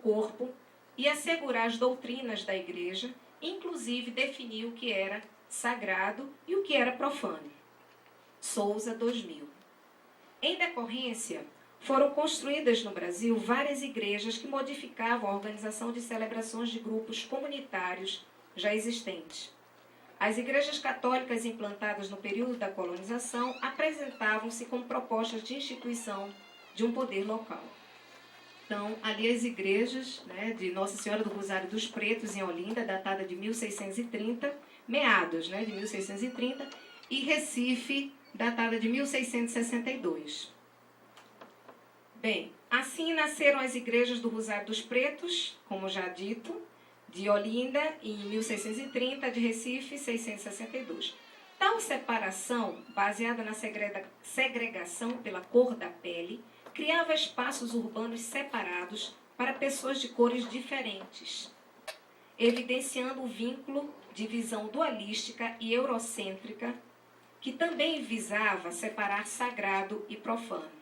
corpo e assegurar as doutrinas da igreja, inclusive definir o que era sagrado e o que era profano. Souza, 2000. Em decorrência, foram construídas no Brasil várias igrejas que modificavam a organização de celebrações de grupos comunitários já existentes. As igrejas católicas implantadas no período da colonização apresentavam-se como propostas de instituição de um poder local. Então, ali as igrejas, né, de Nossa Senhora do Rosário dos Pretos, em Olinda, datada de 1630, meados, né, de 1630, e Recife, datada de 1662. Bem, assim nasceram as igrejas do Rosário dos Pretos, como já dito, de Olinda, em 1630, de Recife, 662. Tal separação, baseada na segregação pela cor da pele, criava espaços urbanos separados para pessoas de cores diferentes, evidenciando o vínculo de visão dualística e eurocêntrica, que também visava separar sagrado e profano.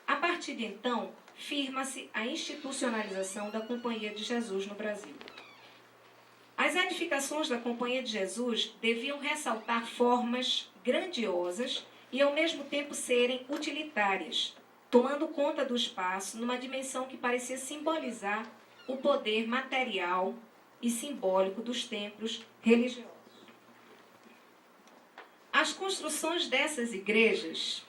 A partir de então, firma-se a institucionalização da Companhia de Jesus no Brasil. As edificações da Companhia de Jesus deviam ressaltar formas grandiosas e, ao mesmo tempo, serem utilitárias, tomando conta do espaço numa dimensão que parecia simbolizar o poder material e simbólico dos templos religiosos. As construções dessas igrejas,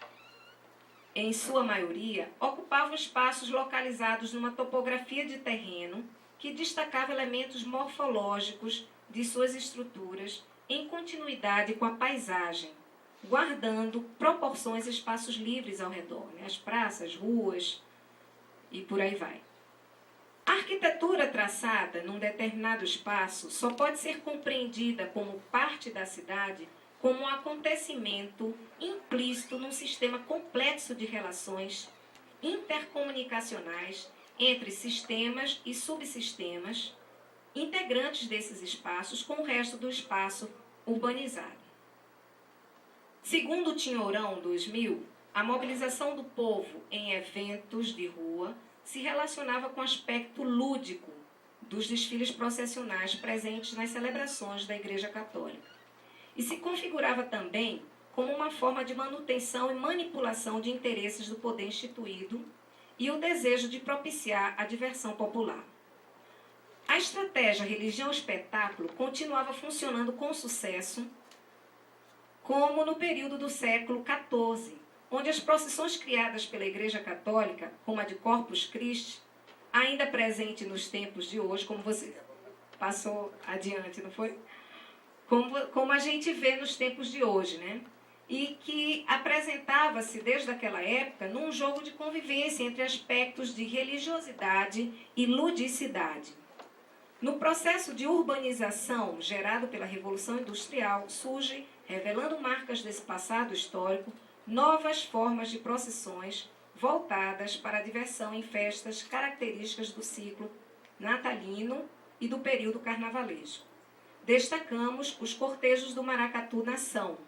em sua maioria, ocupavam espaços localizados numa topografia de terreno que destacava elementos morfológicos de suas estruturas em continuidade com a paisagem, guardando proporções e espaços livres ao redor, né? As praças, ruas e por aí vai. A arquitetura traçada num determinado espaço só pode ser compreendida como parte da cidade como um acontecimento implícito num sistema complexo de relações intercomunicacionais entre sistemas e subsistemas integrantes desses espaços com o resto do espaço urbanizado. Segundo o Tinhourão 2000, a mobilização do povo em eventos de rua se relacionava com o aspecto lúdico dos desfiles processionais presentes nas celebrações da Igreja Católica e se configurava também como uma forma de manutenção e manipulação de interesses do poder instituído e o desejo de propiciar a diversão popular. A estratégia religião-espetáculo continuava funcionando com sucesso, como no período do século XIV, onde as procissões criadas pela Igreja Católica, como a de Corpus Christi, ainda presente nos tempos de hoje, como você passou adiante, não foi? Como a gente vê nos tempos de hoje, né? E que apresentava-se desde aquela época num jogo de convivência entre aspectos de religiosidade e ludicidade. No processo de urbanização gerado pela Revolução Industrial, surge, revelando marcas desse passado histórico, novas formas de procissões voltadas para a diversão em festas características do ciclo natalino e do período carnavalesco. Destacamos os cortejos do Maracatu Nação,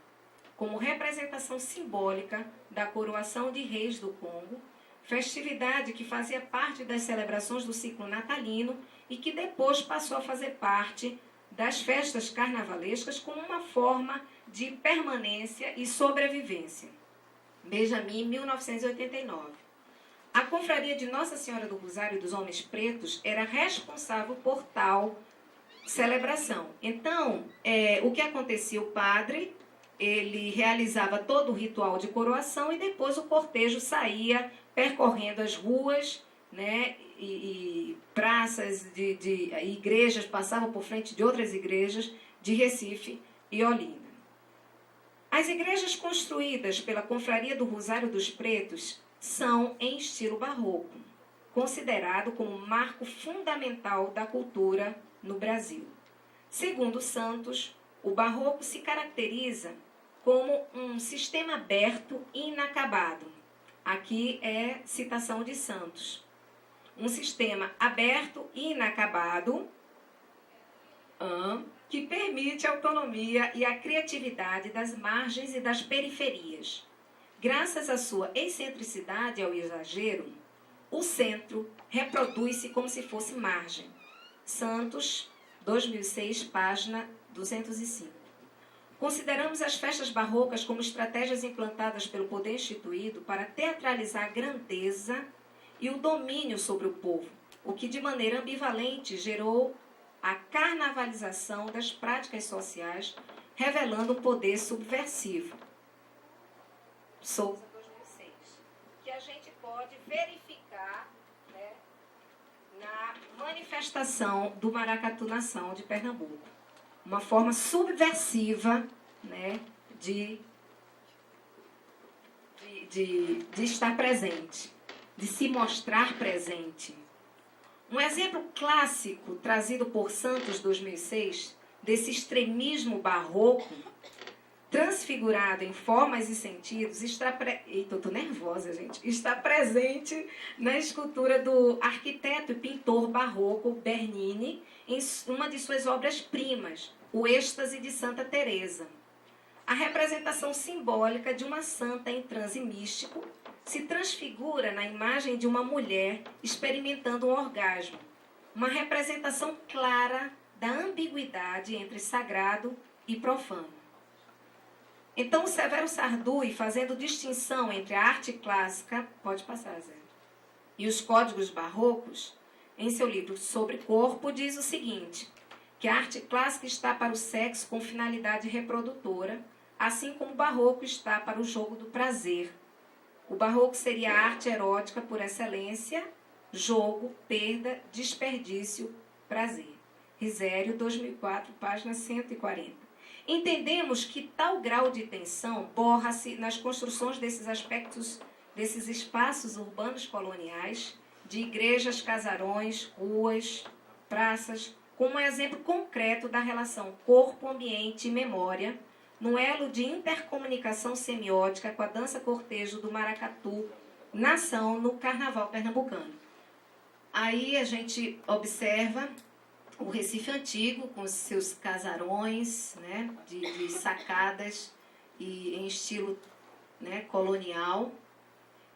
como representação simbólica da coroação de reis do Congo, festividade que fazia parte das celebrações do ciclo natalino e que depois passou a fazer parte das festas carnavalescas como uma forma de permanência e sobrevivência. Benjamin, 1989. A confraria de Nossa Senhora do Rosário dos Homens Pretos era responsável por tal celebração. Então, o que acontecia? O padre, ele realizava todo o ritual de coroação e depois o cortejo saía percorrendo as ruas, né, e praças de igrejas, passava por frente de outras igrejas de Recife e Olinda. As igrejas construídas pela Confraria do Rosário dos Pretos são em estilo barroco, considerado como marco fundamental da cultura no Brasil. Segundo Santos, o barroco se caracteriza como um sistema aberto e inacabado. Aqui é citação de Santos. Um sistema aberto e inacabado que permite a autonomia e a criatividade das margens e das periferias. Graças à sua excentricidade ao exagero, o centro reproduz-se como se fosse margem. Santos, 2006, página 205. Consideramos as festas barrocas como estratégias implantadas pelo poder instituído para teatralizar a grandeza e o domínio sobre o povo, o que de maneira ambivalente gerou a carnavalização das práticas sociais, revelando um poder subversivo. Souza, 2006. Que a gente pode verificar, né, na manifestação do Maracatu Nação de Pernambuco. Uma forma subversiva, né, de estar presente, de se mostrar presente. Um exemplo clássico trazido por Santos 2006 desse extremismo barroco transfigurado em formas e sentidos está presente na escultura do arquiteto e pintor barroco Bernini em uma de suas obras-primas, o Êxtase de Santa Teresa. A representação simbólica de uma santa em transe místico se transfigura na imagem de uma mulher experimentando um orgasmo, uma representação clara da ambiguidade entre sagrado e profano. Então, Severo Sarduy, fazendo distinção entre a arte clássica, pode passar, Zé, e os códigos barrocos, em seu livro Sobre Corpo, diz o seguinte, que a arte clássica está para o sexo com finalidade reprodutora, assim como o barroco está para o jogo do prazer. O barroco seria a arte erótica por excelência, jogo, perda, desperdício, prazer. Risério, 2004, página 140. Entendemos que tal grau de tensão borra-se nas construções desses aspectos, desses espaços urbanos coloniais, de igrejas, casarões, ruas, praças, como um exemplo concreto da relação corpo, ambiente e memória, no elo de intercomunicação semiótica com a dança cortejo do maracatu, nação no carnaval pernambucano. Aí a gente observa o Recife Antigo, com seus casarões, né, de sacadas e em estilo, né, colonial.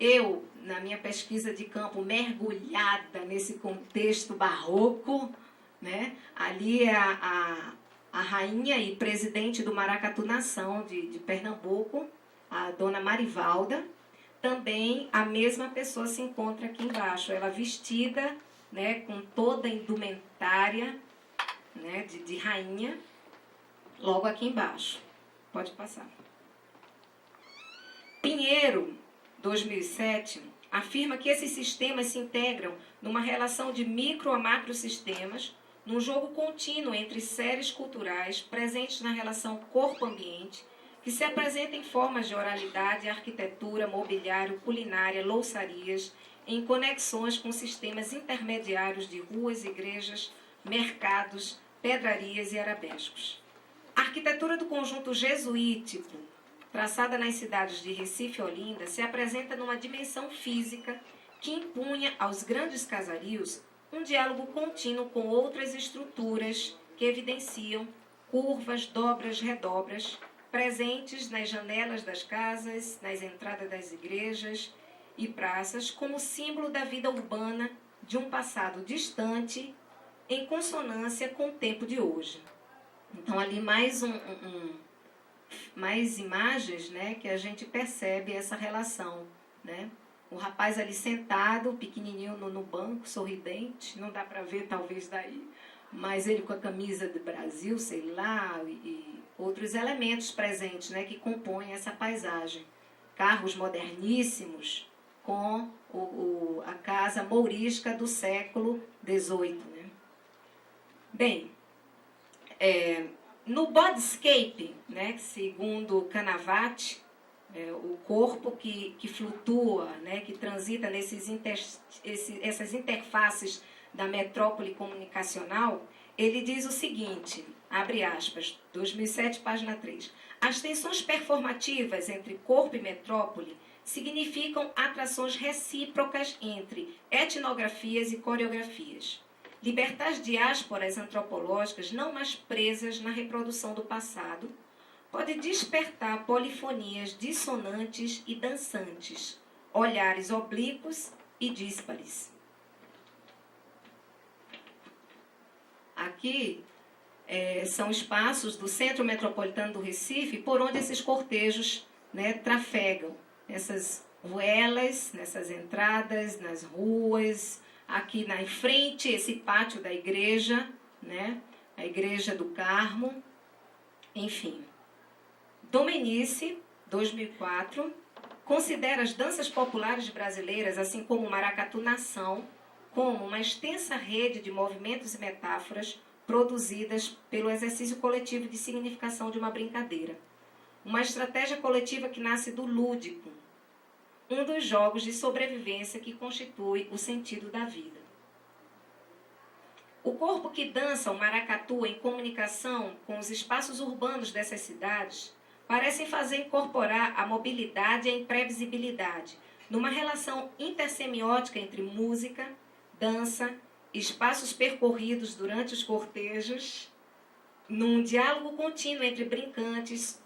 Eu, na minha pesquisa de campo, mergulhada nesse contexto barroco, né, ali é a rainha e presidente do Maracatu Nação de Pernambuco, a dona Marivalda. Também a mesma pessoa se encontra aqui embaixo, ela vestida, né, com toda a indumentária, né, de rainha, logo aqui embaixo. Pode passar. Pinheiro, 2007, afirma que esses sistemas se integram numa relação de micro a macrosistemas, num jogo contínuo entre séries culturais presentes na relação corpo-ambiente, que se apresenta em formas de oralidade, arquitetura, mobiliário, culinária, louçarias, em conexões com sistemas intermediários de ruas, igrejas, mercados, pedrarias e arabescos. A arquitetura do conjunto jesuítico, traçada nas cidades de Recife e Olinda, se apresenta numa dimensão física que impunha aos grandes casarios um diálogo contínuo com outras estruturas que evidenciam curvas, dobras, redobras, presentes nas janelas das casas, nas entradas das igrejas e praças, como símbolo da vida urbana de um passado distante, em consonância com o tempo de hoje. Então, ali mais mais imagens, né, que a gente percebe essa relação, né? O rapaz ali sentado, pequenininho no banco, sorridente, não dá para ver talvez daí, mas ele com a camisa do Brasil, sei lá, e outros elementos presentes, né, que compõem essa paisagem. Carros moderníssimos com a casa mourisca do século XVIII. Né? Bem, no bodyscape, né, segundo Canavati, o corpo que flutua, né, que transita essas interfaces da metrópole comunicacional, ele diz o seguinte, abre aspas, 2007, página 3. As tensões performativas entre corpo e metrópole significam atrações recíprocas entre etnografias e coreografias. Libertar as diásporas antropológicas não mais presas na reprodução do passado, pode despertar polifonias dissonantes e dançantes, olhares oblíquos e díspares. Aqui são espaços do Centro Metropolitano do Recife, por onde esses cortejos, né, trafegam. Nessas ruelas, nessas entradas, nas ruas, aqui na frente, esse pátio da igreja, né, a Igreja do Carmo, enfim. Domenice, 2004, considera as danças populares brasileiras, assim como o maracatu nação, como uma extensa rede de movimentos e metáforas produzidas pelo exercício coletivo de significação de uma brincadeira. Uma estratégia coletiva que nasce do lúdico, um dos jogos de sobrevivência que constitui o sentido da vida. O corpo que dança o maracatu em comunicação com os espaços urbanos dessas cidades parecem fazer incorporar a mobilidade e a imprevisibilidade numa relação intersemiótica entre música, dança, espaços percorridos durante os cortejos, num diálogo contínuo entre brincantes,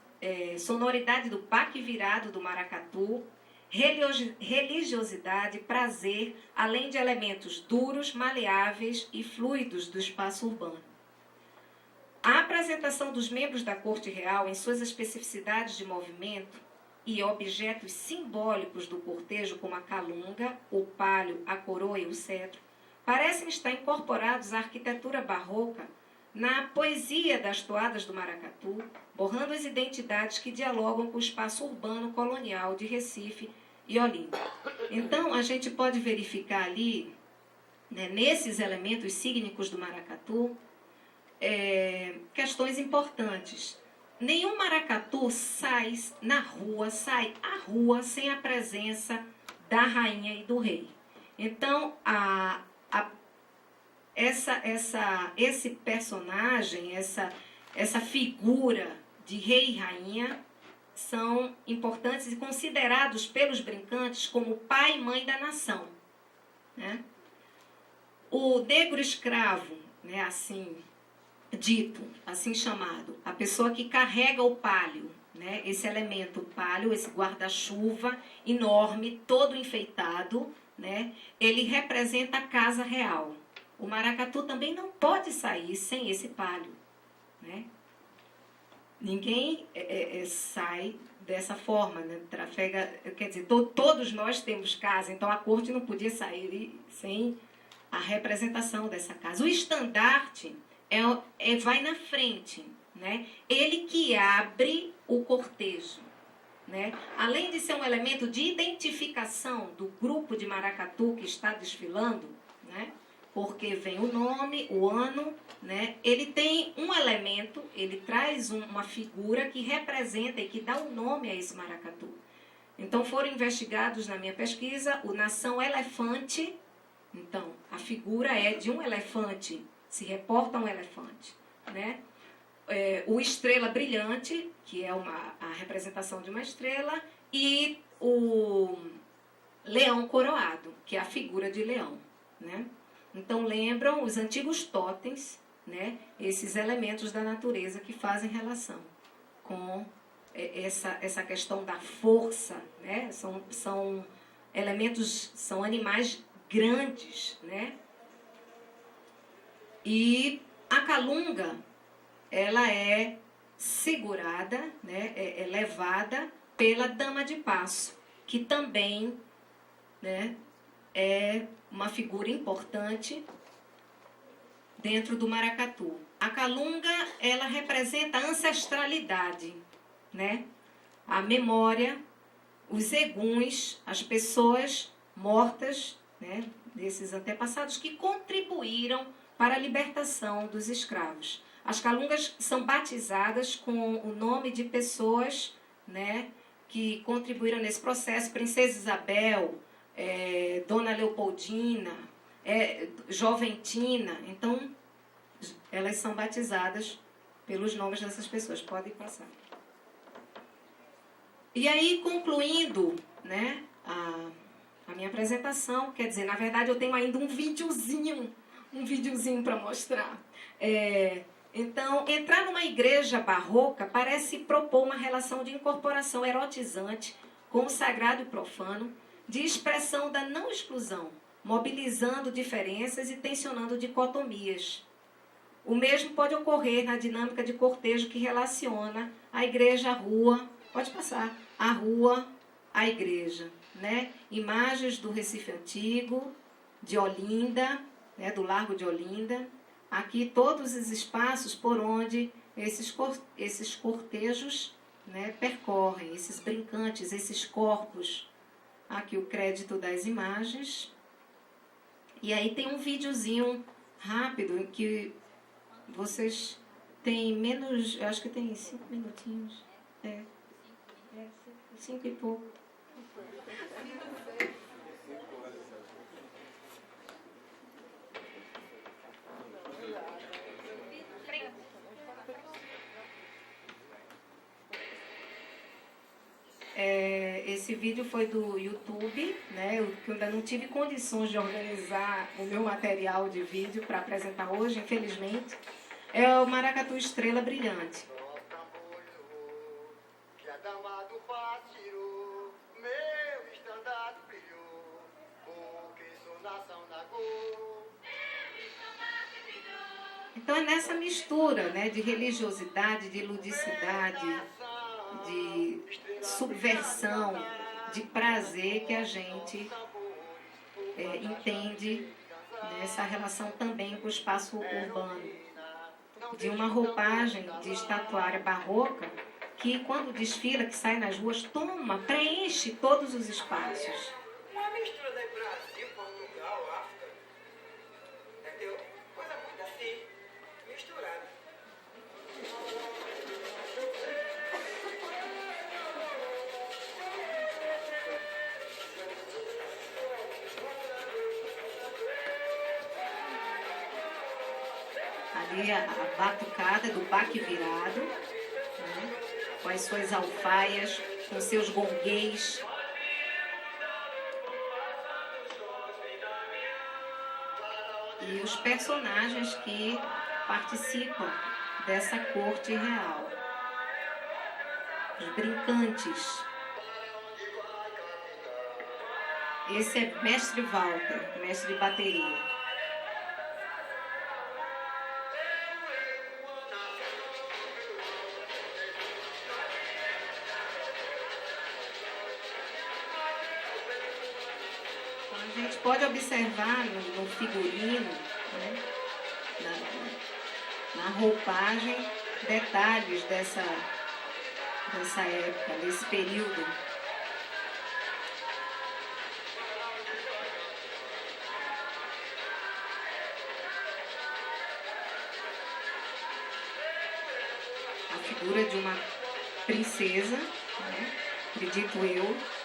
sonoridade do baque virado do maracatu, religiosidade, prazer, além de elementos duros, maleáveis e fluidos do espaço urbano. A apresentação dos membros da Corte Real em suas especificidades de movimento e objetos simbólicos do cortejo, como a calunga, o palio, a coroa e o cetro, parecem estar incorporados à arquitetura barroca na poesia das toadas do maracatu, borrando as identidades que dialogam com o espaço urbano colonial de Recife e Olinda. Então, a gente pode verificar ali, né, nesses elementos sígnicos do maracatu, questões importantes. Nenhum maracatu sai à rua sem a presença da rainha e do rei. Então, esse personagem, essa figura de rei e rainha são importantes e considerados pelos brincantes como pai e mãe da nação, né? O negro escravo, né, assim dito, assim chamado, a pessoa que carrega o palio, né, esse elemento palio, esse guarda-chuva enorme, todo enfeitado, né, ele representa a casa real. O maracatu também não pode sair sem esse palio, né? Ninguém sai dessa forma, né? Trafega, quer dizer, todos nós temos casa, então a corte não podia sair sem a representação dessa casa. O estandarte vai na frente, né? Ele que abre o cortejo, né? Além de ser um elemento de identificação do grupo de maracatu que está desfilando, né? Porque vem o nome, o ano, né? Ele tem um elemento, ele traz uma figura que representa e que dá o nome a esse maracatu. Então, foram investigados na minha pesquisa o nação elefante. Então, a figura é de um elefante, se reporta a um elefante, né? O estrela brilhante, que é a representação de uma estrela, e o leão coroado, que é a figura de leão, né? Então, lembram os antigos totens, né? Esses elementos da natureza que fazem relação com essa questão da força, né? São elementos, são animais grandes, né? E a calunga, ela é segurada, né? É levada pela dama de passo, que também, né, é uma figura importante dentro do maracatu. A calunga, ela representa a ancestralidade, né? A memória, os eguns, as pessoas mortas, né, desses antepassados que contribuíram para a libertação dos escravos. As calungas são batizadas com o nome de pessoas, né, que contribuíram nesse processo. Princesa Isabel, Dona Leopoldina, Joventina. Então, elas são batizadas pelos nomes dessas pessoas. Podem passar. E aí, concluindo, né, a minha apresentação, quer dizer, na verdade eu tenho ainda um videozinho para mostrar. Então, entrar numa igreja barroca parece propor uma relação de incorporação erotizante com o sagrado e profano, de expressão da não exclusão, mobilizando diferenças e tensionando dicotomias. O mesmo pode ocorrer na dinâmica de cortejo que relaciona a igreja à rua, pode passar, a rua à igreja, né? Imagens do Recife Antigo, de Olinda, né? Do Largo de Olinda. Aqui todos os espaços por onde esses cortejos, né, percorrem, esses brincantes, esses corpos. Aqui o crédito das imagens. E aí tem um videozinho rápido em que vocês têm menos, eu acho que tem 5 minutinhos. 5 e pouco. Esse vídeo foi do YouTube, né? Eu ainda não tive condições de organizar o meu material de vídeo para apresentar hoje, infelizmente. É o Maracatu Estrela Brilhante. Então é nessa mistura, né, de religiosidade, de ludicidade, de subversão, de prazer que a gente entende nessa relação também com o espaço urbano. De uma roupagem de estatuária barroca que, quando desfila, que sai nas ruas, preenche todos os espaços. Uma mistura de Brasil, Portugal, África, entendeu? Coisa muito assim, misturada. Ali a batucada do baque virado, né, com as suas alfaias, com seus gonguês. E os personagens que participam dessa corte real. Os brincantes. Esse é Mestre Walter, mestre de bateria. A gente pode observar no figurino, né, na roupagem, detalhes dessa época, desse período. A figura de uma princesa, né, acredito eu.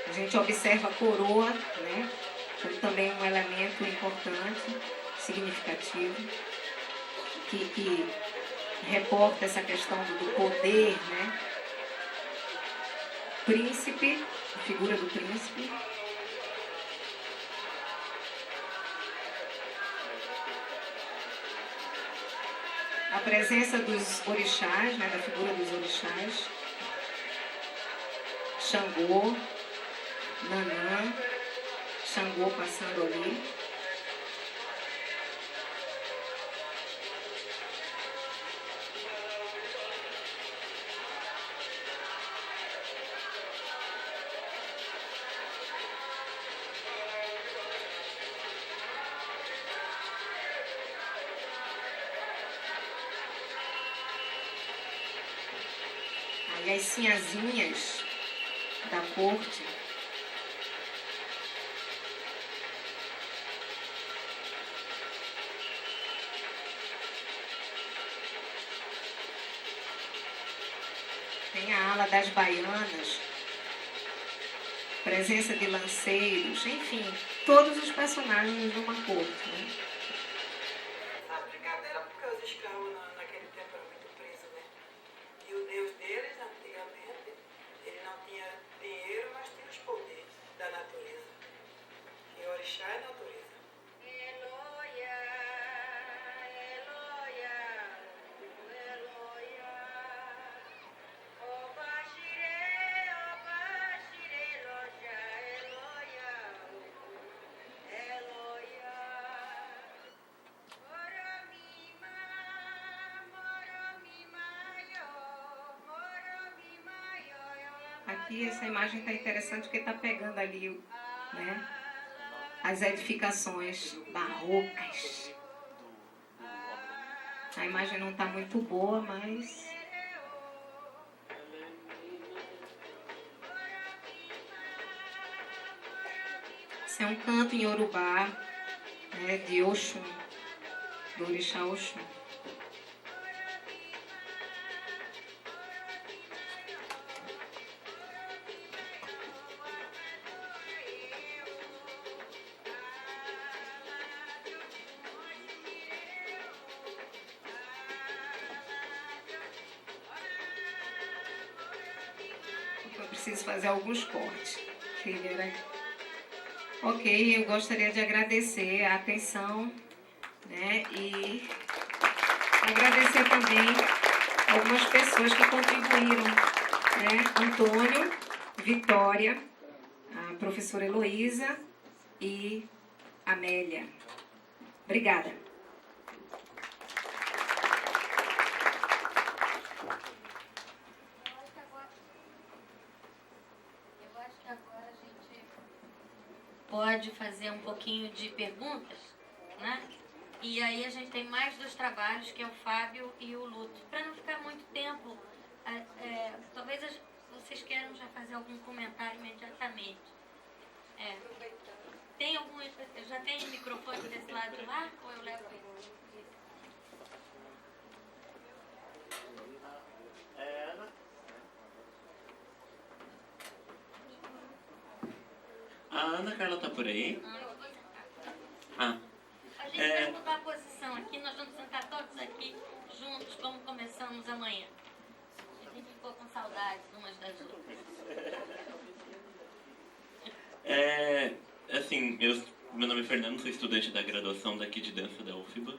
A gente observa a coroa, né, como também um elemento importante, significativo, que reporta essa questão do poder, né? Príncipe, a figura do príncipe. A presença dos orixás, né, da figura dos orixás. Xangô, Nanã, Xangô passando ali. Aí as sinhazinhas da corte. Tem a ala das baianas, presença de lanceiros, enfim, todos os personagens de uma corte, né? A brincadeira porque os escravos naquele tempo eram muito presos, né? E o Deus deles, antigamente, ele não tinha dinheiro, mas tinha os poderes da natureza. E o orixá é natureza. aqui essa imagem está interessante porque está pegando ali, né, as edificações barrocas. A imagem não está muito boa, mas... Esse é um canto em Yorubá, né, de Oxum, do orixá Oxum. Eu preciso fazer alguns cortes. Ok, eu gostaria de agradecer a atenção, né, e agradecer também algumas pessoas que contribuíram, né, Antônio, Vitória, a professora Heloísa e Amélia. Obrigada. Eu acho que agora a gente pode fazer um pouquinho de perguntas, né? E aí a gente tem mais 2 trabalhos, que é o Fábio e o Luto. Para não ficar muito tempo, talvez vocês queiram já fazer algum comentário imediatamente. Tem algum... Já tem microfone desse lado de lá? Ou eu levo ele? A Ana Carla tá por aí? Ah. A gente vai mudar a posição aqui, nós vamos sentar todos aqui juntos, como começamos amanhã. A gente ficou com saudades umas das outras. Assim, meu nome é Fernando, sou estudante da graduação daqui de dança da UFBA.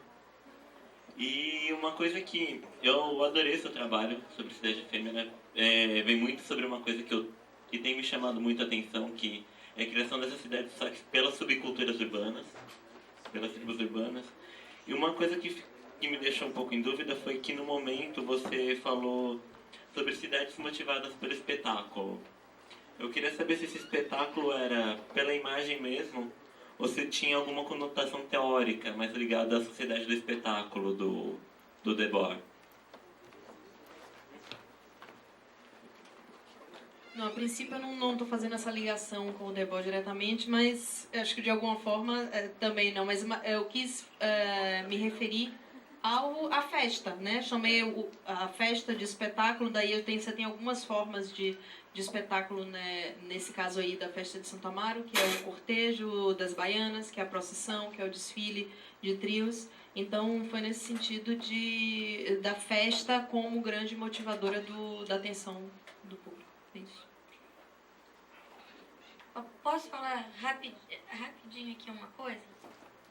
E uma coisa que eu adorei seu trabalho sobre cidade efêmera, vem muito sobre uma coisa que tem me chamado muito a atenção, que é a criação dessas cidades só que pelas subculturas urbanas, pelas tribos urbanas. E uma coisa que me deixou um pouco em dúvida foi que no momento você falou sobre cidades motivadas pelo espetáculo. Eu queria saber se esse espetáculo era pela imagem mesmo, ou se tinha alguma conotação teórica mais ligada à sociedade do espetáculo do Debord. Não, a princípio eu não estou fazendo essa ligação com o Debord diretamente, mas acho que de alguma forma também não. Mas eu quis me referir à festa, né? Chamei a festa de espetáculo, daí você tem algumas formas de espetáculo, né? Nesse caso aí da festa de Santo Amaro, que é o cortejo das baianas, que é a procissão, que é o desfile de trios. Então foi nesse sentido da festa como grande motivadora da atenção do público. Isso. Posso falar rapidinho aqui uma coisa?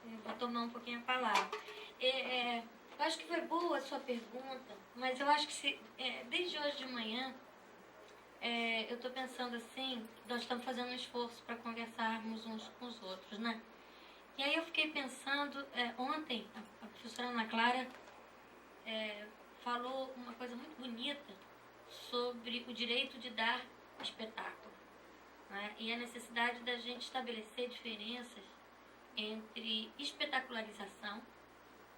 Eu vou tomar um pouquinho a palavra. Eu acho que foi boa a sua pergunta, mas eu acho que desde hoje de manhã eu estou pensando assim, nós estamos fazendo um esforço para conversarmos uns com os outros, né? E aí eu fiquei pensando, ontem a professora Ana Clara falou uma coisa muito bonita sobre o direito de dar espetáculo, né? E a necessidade da gente estabelecer diferenças entre espetacularização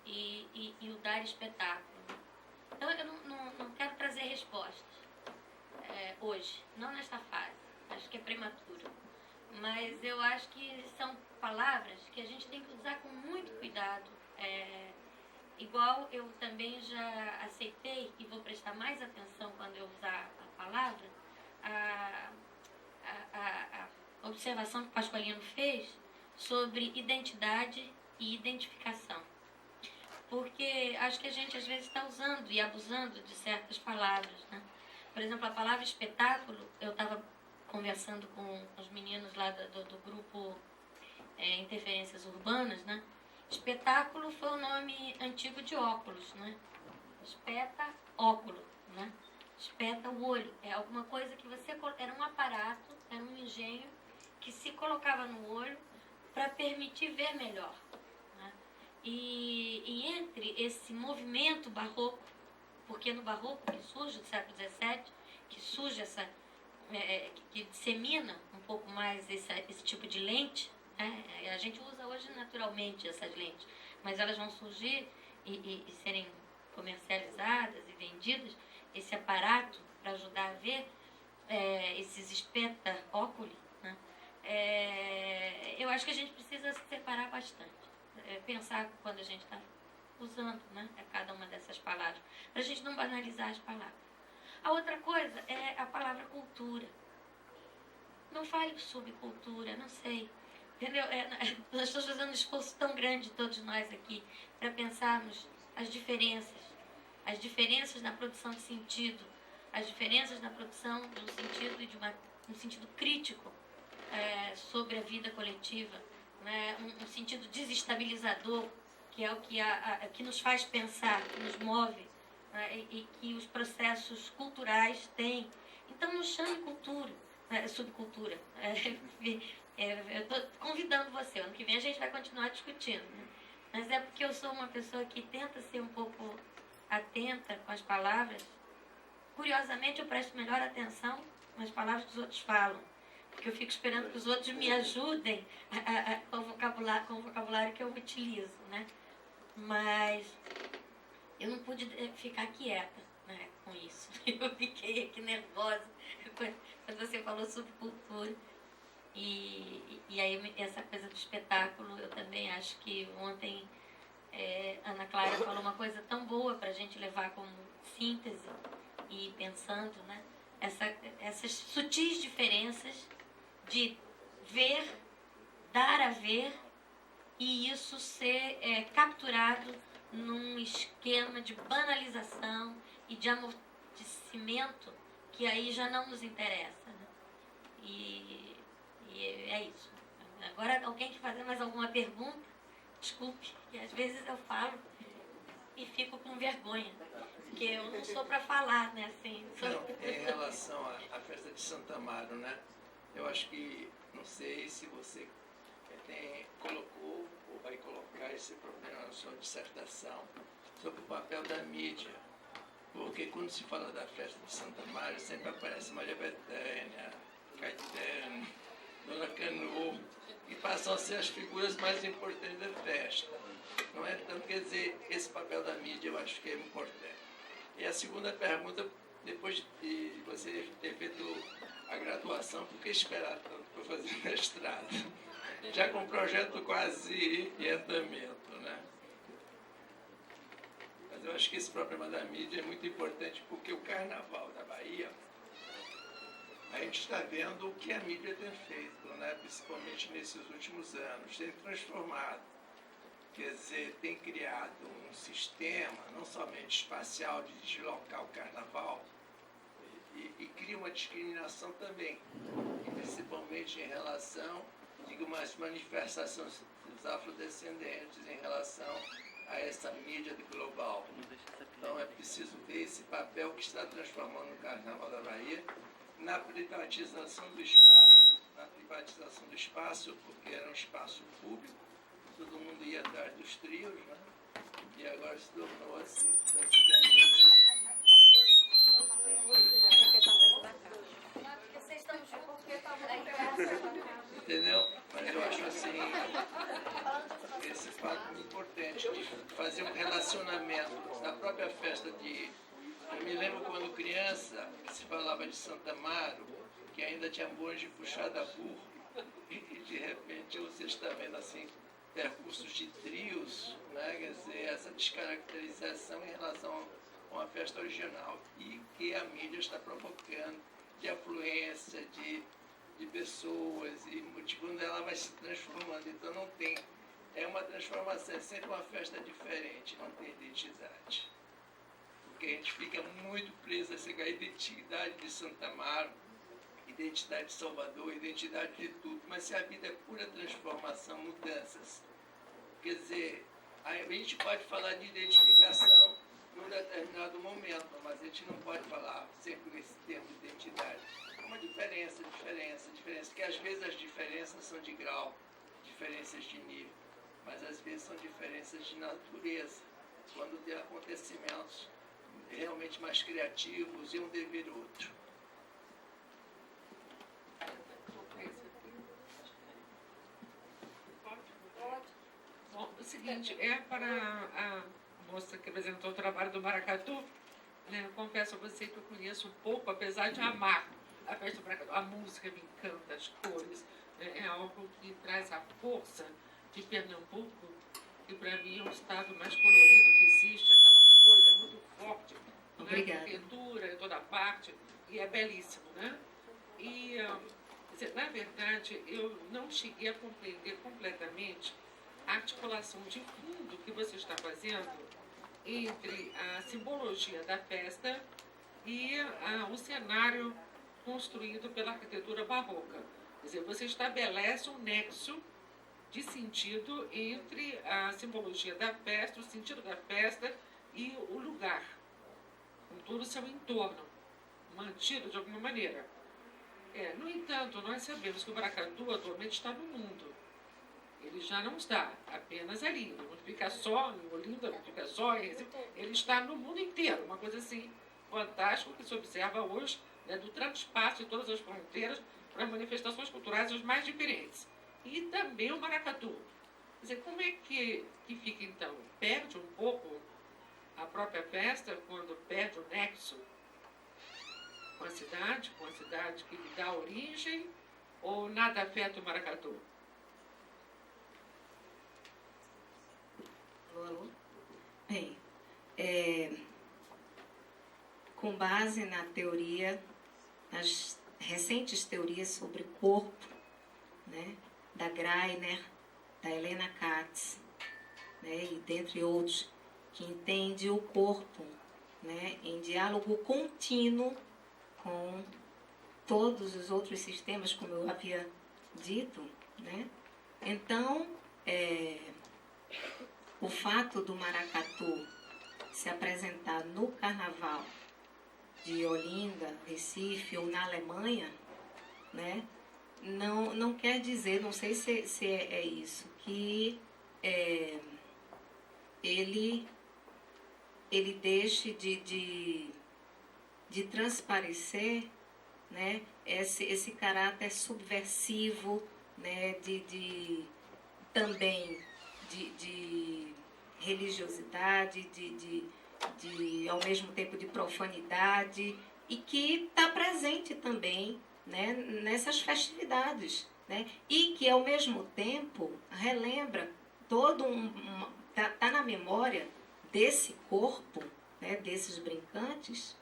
e o dar espetáculo. Então eu não quero trazer respostas hoje, não nesta fase, acho que é prematuro, mas eu acho que são palavras que a gente tem que usar com muito cuidado. Igual eu também já aceitei e vou prestar mais atenção quando eu usar a palavra, a observação que o Pasqualino fez sobre identidade e identificação. Porque acho que a gente às vezes está usando e abusando de certas palavras, né? Por exemplo, a palavra espetáculo, eu estava conversando com os meninos lá do grupo Interferências Urbanas, né? Espetáculo foi o nome antigo de óculos, né? Espeta, óculo, né? Espeta o olho. É alguma coisa que era um aparato, era um engenho que se colocava no olho para permitir ver melhor, né? E entre esse movimento barroco, porque no barroco que surge do século XVII, que surge que dissemina um pouco mais esse tipo de lente, né? A gente usa hoje naturalmente essas lentes, mas elas vão surgir e serem comercializadas e vendidas, esse aparato para ajudar a ver, esses espeta-óculos, né? Eu acho que a gente precisa se separar bastante, pensar quando a gente está usando, né, cada uma dessas palavras, para a gente não banalizar as palavras. A outra coisa é a palavra cultura. Não fale subcultura, não sei. Entendeu? Nós estamos fazendo um esforço tão grande, todos nós aqui, para pensarmos as diferenças na produção de sentido, as diferenças na produção de um sentido, um sentido crítico sobre a vida coletiva, né? Um sentido desestabilizador, que é o que nos faz pensar, que nos move, né? E que os processos culturais têm. Então, não chame cultura, subcultura. Eu estou convidando você, ano que vem a gente vai continuar discutindo, né? Mas é porque eu sou uma pessoa que tenta ser um pouco atenta com as palavras. Curiosamente, eu presto melhor atenção nas palavras que os outros falam, porque eu fico esperando que os outros me ajudem com o vocabulário que eu utilizo, né? Mas eu não pude ficar quieta, né, com isso. Eu fiquei aqui nervosa quando você falou sobre cultura. E aí essa coisa do espetáculo, eu também acho que ontem Ana Clara falou uma coisa tão boa para a gente levar como síntese e ir pensando, né? Essas sutis diferenças de ver, dar a ver, e isso ser capturado num esquema de banalização e de amortecimento que aí já não nos interessa, né? E é isso. Agora, alguém quer fazer mais alguma pergunta? Desculpe, que às vezes eu falo e fico com vergonha, porque eu não sou para falar, né? Assim, Não, em relação à festa de Santo Amaro, né? Eu acho que, não sei se você colocou ou vai colocar esse problema na sua dissertação sobre o papel da mídia. Porque quando se fala da festa de Santo Amaro, sempre aparece Maria Bethânia, Caetano, Dona Canu, e passam a ser as figuras mais importantes da festa. Não é tanto, quer dizer, esse papel da mídia eu acho que é importante. E a segunda pergunta, depois de você ter feito a graduação, por que esperar tanto para fazer mestrado? Já com o projeto quase em andamento, né? Mas eu acho que esse problema da mídia é muito importante, porque o Carnaval da Bahia, a gente está vendo o que a mídia tem feito, né? Principalmente nesses últimos anos, tem transformado. Quer dizer, tem criado um sistema, não somente espacial, de deslocar o Carnaval, e cria uma discriminação também, principalmente em relação, digo, às manifestações dos afrodescendentes em relação a essa mídia global. Então é preciso ver esse papel que está transformando o Carnaval da Bahia na privatização do espaço, porque era um espaço público, todo mundo ia atrás dos trios, né? E agora se tornou assim, praticamente. Entendeu? Mas eu acho assim, esse fato muito importante de fazer um relacionamento na própria festa de... Eu me lembro quando criança, que se falava de Santo Amaro, que ainda tinha bonde puxado a burro, e de repente vocês estão vendo assim, percursos de trios, né? Quer dizer, essa descaracterização em relação a uma festa original, e que a mídia está provocando, de afluência, de pessoas, e quando ela vai se transformando. Então não tem, é uma transformação, é sempre uma festa diferente, não tem identidade. Porque a gente fica muito preso a essa identidade de Santo Amaro, identidade de Salvador, identidade de tudo, mas se a vida é pura transformação, mudanças. Quer dizer, a gente pode falar de identificação num determinado momento, mas a gente não pode falar sempre esse termo de identidade. É uma diferença, que às vezes as diferenças são de grau, diferenças de nível, mas às vezes são diferenças de natureza, quando tem acontecimentos realmente mais criativos e um dever outro. seguinte, para a moça que apresentou o trabalho do maracatu, né, eu confesso a você que eu conheço um pouco, apesar de amar a festa do maracatu. A música me encanta, as cores, né, é algo que traz a força de Pernambuco, que para mim é o estado mais colorido que existe, aquela cor é muito forte, Obrigada. Né, arquitetura em toda parte, e é belíssimo, né? E, na verdade, eu não cheguei a compreender completamente a articulação de fundo que você está fazendo entre a simbologia da festa e o cenário construído pela arquitetura barroca. Quer dizer, você estabelece um nexo de sentido entre a simbologia da festa, o sentido da festa e o lugar, com todo o seu entorno, mantido de alguma maneira. No entanto, nós sabemos que o maracatu atualmente está no mundo. Ele já não está apenas ali, não fica só em Olinda, não fica só em Recife, ele está no mundo inteiro, uma coisa assim fantástica que se observa hoje, né, do transpasso de todas as fronteiras para as manifestações culturais as mais diferentes. E também o maracatu. Quer dizer, como é que fica então? Perde um pouco a própria festa quando perde o nexo com a cidade que lhe dá origem, ou nada afeta o maracatu? Alô? Bem, com base na teoria, nas recentes teorias sobre corpo, né, da Greiner, da Helena Katz, né, e dentre outros, que entende o corpo, né, em diálogo contínuo com todos os outros sistemas, como eu havia dito, né? Então, o fato do maracatu se apresentar no carnaval de Olinda, Recife ou na Alemanha, né, não quer dizer, não sei se é isso, que ele deixe de transparecer, né, esse caráter subversivo, né, também de religiosidade, ao mesmo tempo de profanidade, e que está presente também, né, nessas festividades, né, e que ao mesmo tempo relembra todo tá na memória desse corpo, né, desses brincantes,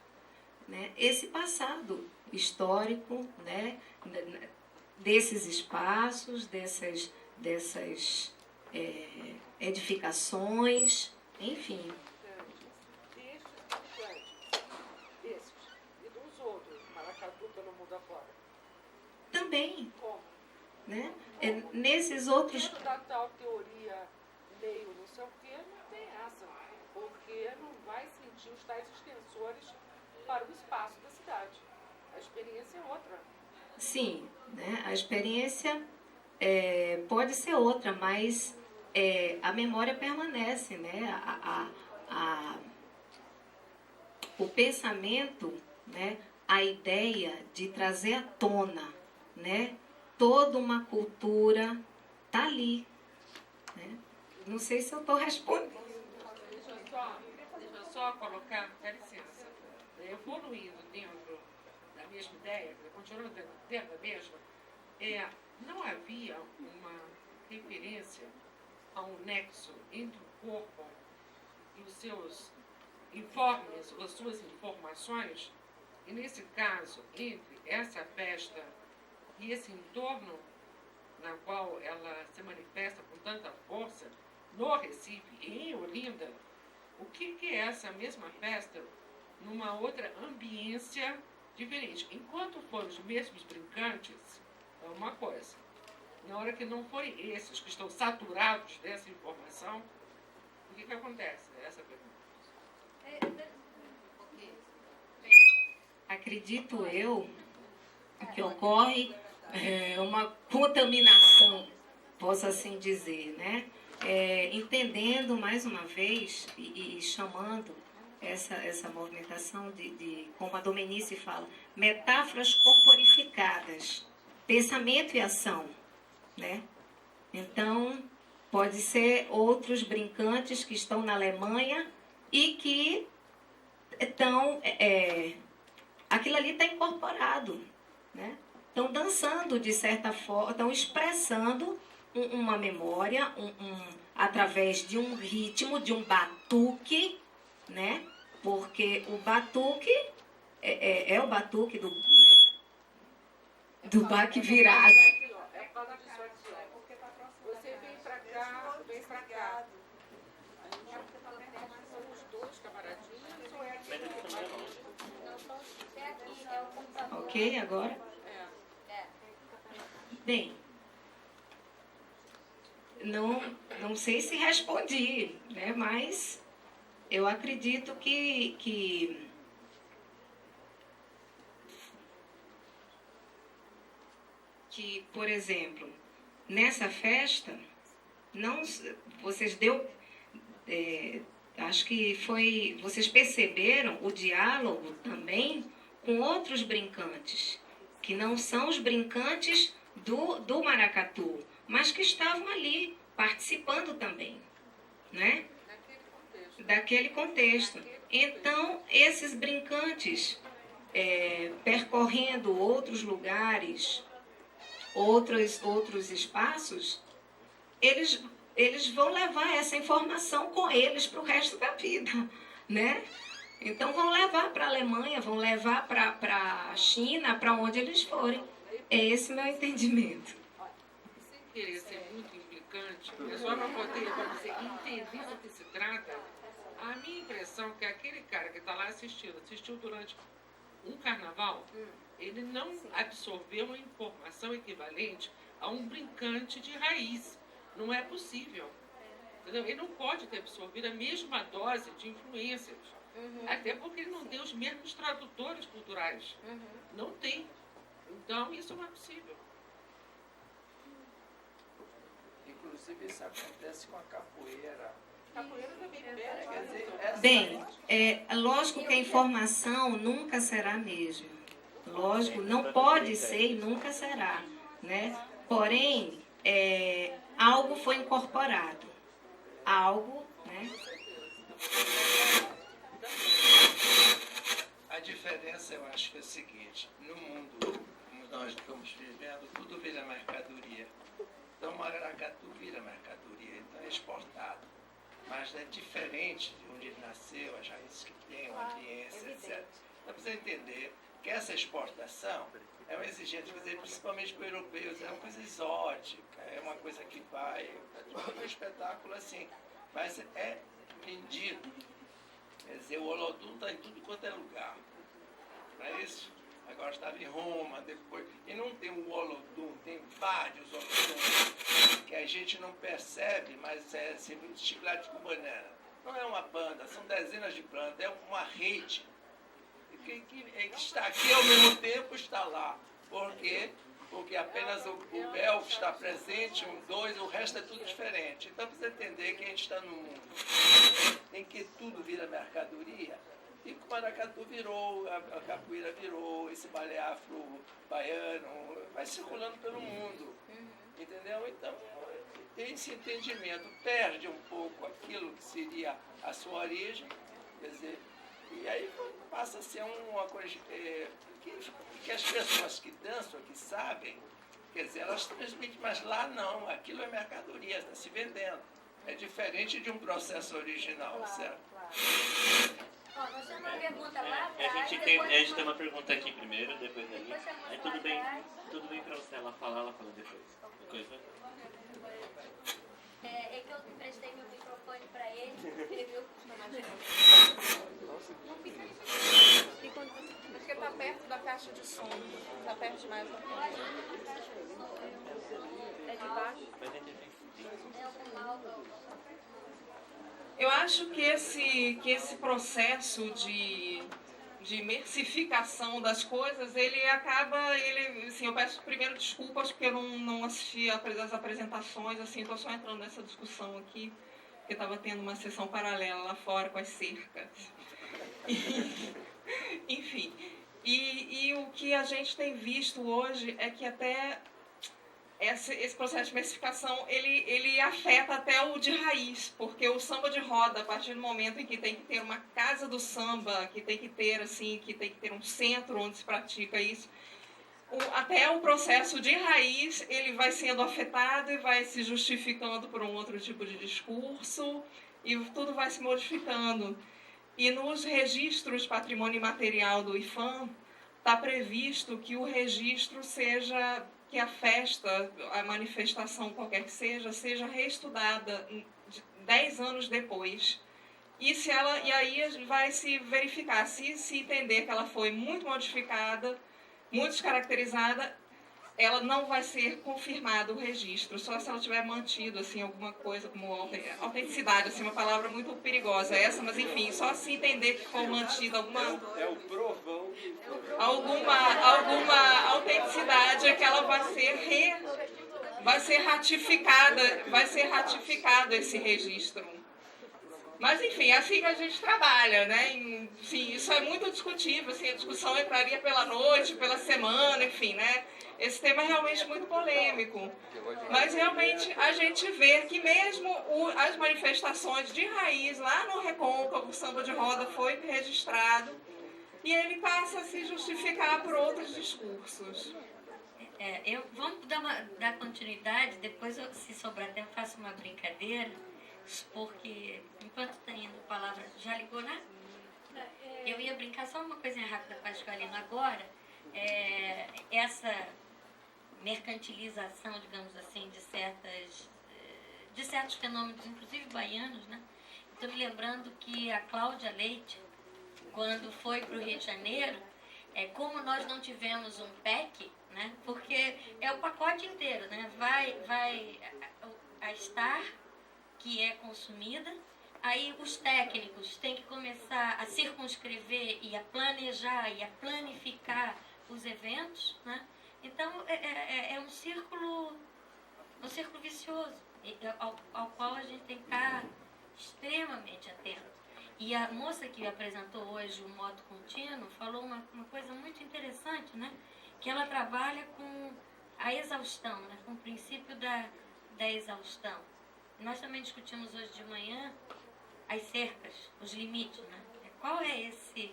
né, esse passado histórico, né, desses espaços, dessas edificações, enfim. Desses e dos outros, maracatu pelo mundo afora. Também. Como? Né? Nesses outros... Dentro da tal teoria meio não sei o que, não tem essa, porque não vai sentir os tais extensores para o espaço da cidade. A experiência é outra. Sim, né? A experiência pode ser outra, mas a memória permanece, né? O pensamento, né? A ideia de trazer à tona, né? Toda uma cultura está ali, né? Não sei se eu estou respondendo. Deixa eu só colocar, dá licença, evoluindo dentro da mesma ideia, continuando dentro da mesma, não havia uma referência a um nexo entre o corpo e os seus informes, as suas informações, e nesse caso, entre essa festa e esse entorno na qual ela se manifesta com tanta força, no Recife e em Olinda, o que é essa mesma festa numa outra ambiência diferente? Enquanto forem os mesmos brincantes, é uma coisa. Na hora que não forem esses que estão saturados dessa informação, o que acontece? Essa pergunta. Acredito eu que ocorre uma contaminação, posso assim dizer, né? Entendendo mais uma vez e chamando essa movimentação de, como a Domenice fala, metáforas corporificadas, pensamento e ação, né? Então, pode ser outros brincantes que estão na Alemanha e que estão... aquilo ali está incorporado, né? Estão dançando de certa forma, estão expressando uma memória, através de um ritmo, de um batuque, né? Porque o batuque é o batuque do baque virado. Você vem pra cá, vem pra cá. São os dois camaradinhos ou é aqui? Ok, agora? Bem, não sei se respondi, né? Mas eu acredito que por exemplo, nessa festa, acho que vocês perceberam o diálogo também com outros brincantes, que não são os brincantes do maracatu, mas que estavam ali participando também, né? Daquele contexto. Então, esses brincantes, percorrendo outros lugares, outros espaços, eles vão levar essa informação com eles para o resto da vida, né? Então vão levar para a Alemanha, vão levar para a China, para onde eles forem. É esse meu entendimento. Sem querer ser muito implicante, é só para poder, para você entender do que se trata. A minha impressão é que aquele cara que está lá assistiu durante um carnaval, ele não absorveu uma informação equivalente a um brincante de raiz. Não é possível. Entendeu? Ele não pode ter absorvido a mesma dose de influências. Até porque ele não tem os mesmos tradutores culturais. Não tem. Então, isso não é possível. Inclusive, isso acontece com a capoeira. Capoeira também pega. Quer dizer, essa... Bem, lógico que a informação nunca será a mesma. Lógico, não pode ser e nunca será, né? Porém, algo foi incorporado. Algo, né? A diferença, eu acho que é o seguinte: no mundo como nós estamos vivendo, tudo vira mercadoria. Então, o maracatu vira mercadoria, então é exportado. Mas é diferente de onde ele nasceu, as raízes que tem, uma ambiência, etc. Então, precisa entender que essa exportação é uma exigência, quer dizer, principalmente para os europeus, é uma coisa exótica, é uma coisa que vai, é um espetáculo assim, mas é vendido. Quer dizer, o Olodum está em tudo quanto é lugar, não é isso? Agora estava em Roma, depois, e não tem o Olodum, tem vários Oloduns, que a gente não percebe, mas é assim, chiclete com banana. Não é uma banda, são dezenas de bandas, é uma rede. Que está aqui ao mesmo tempo está lá. Por quê? Porque apenas o belga está presente, dois, o resto é tudo diferente. Então precisa entender que a gente está num mundo em que tudo vira mercadoria. E o maracatu virou, a capoeira virou, esse balé afro-baiano vai circulando pelo mundo. Entendeu? Então, esse entendimento perde um pouco aquilo que seria a sua origem, quer dizer, e aí passa a ser uma coisa que as pessoas que dançam, que sabem, quer dizer, elas transmitem, mas lá não, aquilo é mercadoria, está se vendendo. É diferente de um processo original, certo? Ó, nós temos uma pergunta lá A gente tem uma pergunta aqui primeiro, depois ali. Aí tudo bem pra você, ela fala depois. Coisa. É que eu emprestei meu microfone pra ele, ele viu? Acho que tá perto da caixa de som. Tá perto demais. É de baixo. Eu acho que esse processo de imersificação das coisas, assim, eu peço primeiro desculpas porque eu não assisti as apresentações, assim, estou só entrando nessa discussão aqui, porque estava tendo uma sessão paralela lá fora com as cercas. Enfim, e o que a gente tem visto hoje é que até esse processo de massificação, ele afeta até o de raiz, porque o samba de roda, a partir do momento em que tem que ter uma casa do samba, que tem que ter um centro onde se pratica isso, até o processo de raiz, ele vai sendo afetado e vai se justificando por um outro tipo de discurso, e tudo vai se modificando. E nos registros patrimônio imaterial do IFAM, está previsto que o registro seja, que a festa, a manifestação qualquer que seja reestudada 10 anos depois. E aí vai se verificar, se entender que ela foi muito modificada, muito descaracterizada, ela não vai ser confirmado o registro, só se ela tiver mantido assim, alguma coisa como autenticidade, assim, uma palavra muito perigosa essa, mas enfim, só se entender que foi mantida alguma autenticidade, é que ela vai ser ratificado esse registro. Mas, enfim, é assim que a gente trabalha, né? Enfim, isso é muito discutível, assim, a discussão entraria pela noite, pela semana, enfim, né? Esse tema é realmente muito polêmico. Mas, realmente, a gente vê que mesmo as manifestações de raiz, lá no Recôncavo, o samba de roda foi registrado, e ele passa a se justificar por outros discursos. Vamos dar continuidade, depois, se sobrar tempo, faço uma brincadeira. Porque, enquanto está indo a palavra, já ligou, né? Eu ia brincar só uma coisinha rápida, Pasqualino. Agora, essa mercantilização, digamos assim, de certos fenômenos, inclusive baianos, né? Estou me lembrando que a Cláudia Leite, quando foi para o Rio de Janeiro, como nós não tivemos um PEC, né? Porque é o pacote inteiro, né? Vai a estar, que é consumida, aí os técnicos têm que começar a circunscrever e a planejar e a planificar os eventos, né? Então é um círculo vicioso ao qual a gente tem que estar extremamente atento. E a moça que apresentou hoje o modo contínuo falou uma coisa muito interessante, né? Que ela trabalha com a exaustão, né? Com o princípio da exaustão. Nós também discutimos hoje de manhã as cercas, os limites, né? Qual é esse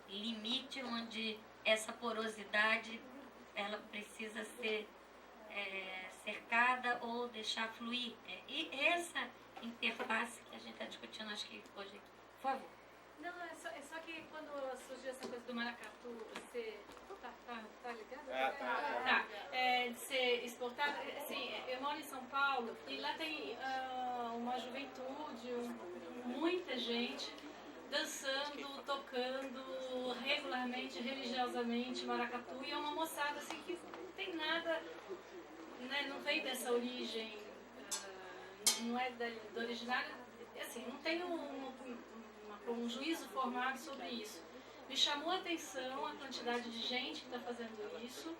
limite onde essa porosidade ela precisa ser cercada ou deixar fluir? E essa interface que a gente está discutindo, acho que hoje aqui. Por favor. Não, é só que quando surgiu essa coisa do maracatu ser... Tá ligado? Tá. De ser exportado. Assim, eu moro em São Paulo e lá tem uma juventude, muita gente dançando, tocando regularmente, religiosamente maracatu, e é uma moçada assim que não tem nada, né, não vem dessa origem, não é do originário, assim, não tem um juízo formado sobre isso. Me chamou a atenção a quantidade de gente que está fazendo isso,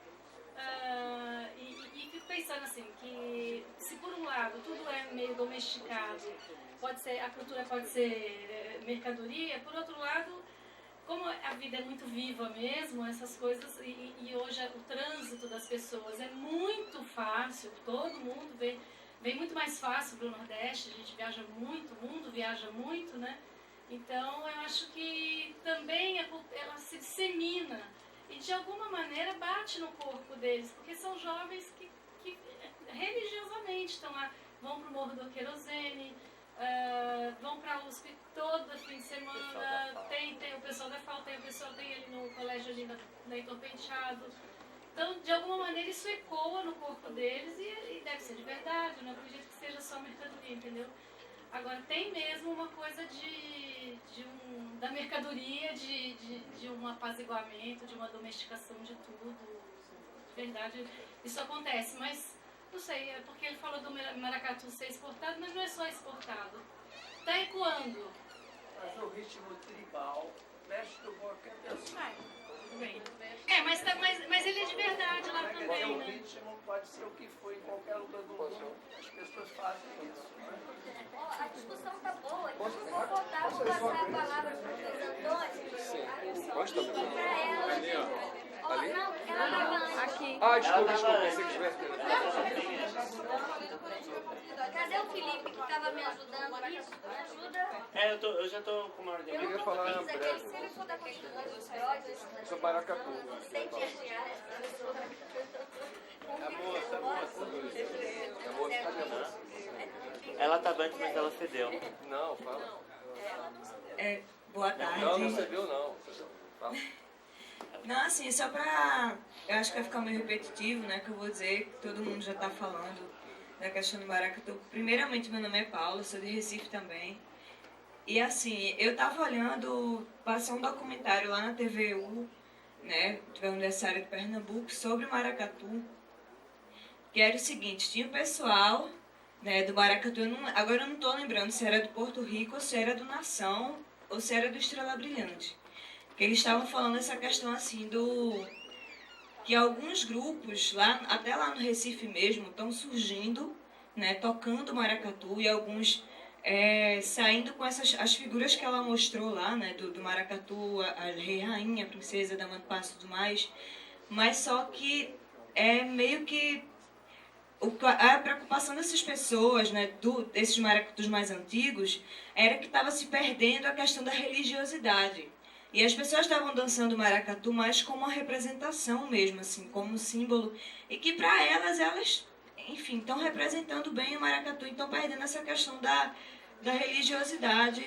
e fico pensando assim, que se por um lado tudo é meio domesticado, a cultura pode ser mercadoria, por outro lado, como a vida é muito viva mesmo, essas coisas, e hoje o trânsito das pessoas é muito fácil, todo mundo vem muito mais fácil para o Nordeste, a gente viaja muito, o mundo viaja muito, né? Então, eu acho que também ela se dissemina e, de alguma maneira, bate no corpo deles, porque são jovens que religiosamente estão lá, vão para o Morro do Querosene, vão para a USP todo fim de semana, tem o pessoal da FAO, tem ali no colégio ali da Heitor Penteado. Então, de alguma maneira, isso ecoa no corpo deles e deve ser de verdade, não acredito que seja só mercadoria, entendeu? Agora, tem mesmo uma coisa da mercadoria, de um apaziguamento, de uma domesticação de tudo. De verdade, isso acontece. Mas, não sei, é porque ele falou do maracatu ser exportado, mas não é só exportado. Está ecoando. Mas o ritmo tribal mexe com qualquer pessoa. Bem. Mas ele é de verdade lá também, O né? ritmo pode ser o que foi em qualquer lugar do mundo. As pessoas fazem isso. A discussão tá boa, então eu vou voltar, vou passar a palavra para o professor Antônio. Sim. Pode também. Para ela. Não, ela vai ganhar. Aqui. Sim. Desculpa, pensei que tivesse Cadê o Felipe que estava me ajudando? Me ajuda? Eu já tô com uma ordem. Eu queria não falar fiz breve. aquele, se ele for da continuidade dos pródios, Sou Maracatu. sem te reais. A moça, cadê a moça? Ela tava antes, mas ela cedeu. Não, fala. Boa tarde. Não cedeu não. Fala. Não, assim, só pra... Eu acho que vai ficar meio repetitivo, né? Que eu vou dizer que todo mundo já tá falando da questão do maracatu. Primeiramente, meu nome é Paula, sou de Recife também. E assim, eu tava olhando, passou um documentário lá na TVU, né? Do aniversário de Pernambuco, sobre o maracatu. Que era o seguinte, tinha o pessoal, né, do maracatu, agora eu não tô lembrando se era do Porto Rico, ou se era do Nação, ou se era do Estrela Brilhante. Que eles estavam falando essa questão assim que alguns grupos, até lá no Recife mesmo, estão surgindo, né, tocando maracatu, e alguns saindo com as figuras que ela mostrou lá, né, do maracatu, a rei, rainha, a princesa, dama do passo e tudo mais, mas só que é meio que a preocupação dessas pessoas, né, desses maracatus mais antigos, era que estava se perdendo a questão da religiosidade. E as pessoas estavam dançando maracatu mais como uma representação mesmo, assim, como um símbolo. E que para elas, enfim, estão representando bem o maracatu. Então perdendo essa questão da religiosidade,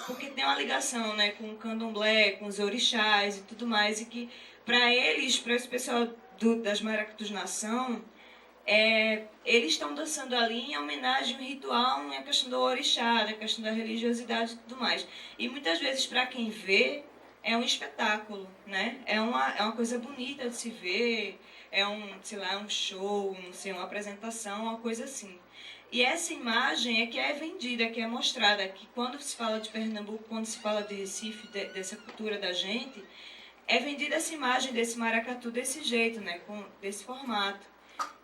porque tem uma ligação, né, com o candomblé, com os orixás e tudo mais. E que para esse pessoal das Maracatus Nação, eles estão dançando ali em homenagem ao ritual, a questão do orixá, a questão da religiosidade e tudo mais. E muitas vezes, para quem vê, é um espetáculo, né? É uma coisa bonita de se ver, um show, não sei, uma apresentação, uma coisa assim. E essa imagem é que é vendida, que é mostrada, que quando se fala de Pernambuco, quando se fala de Recife, dessa cultura da gente, é vendida essa imagem desse maracatu desse jeito, né? Desse formato.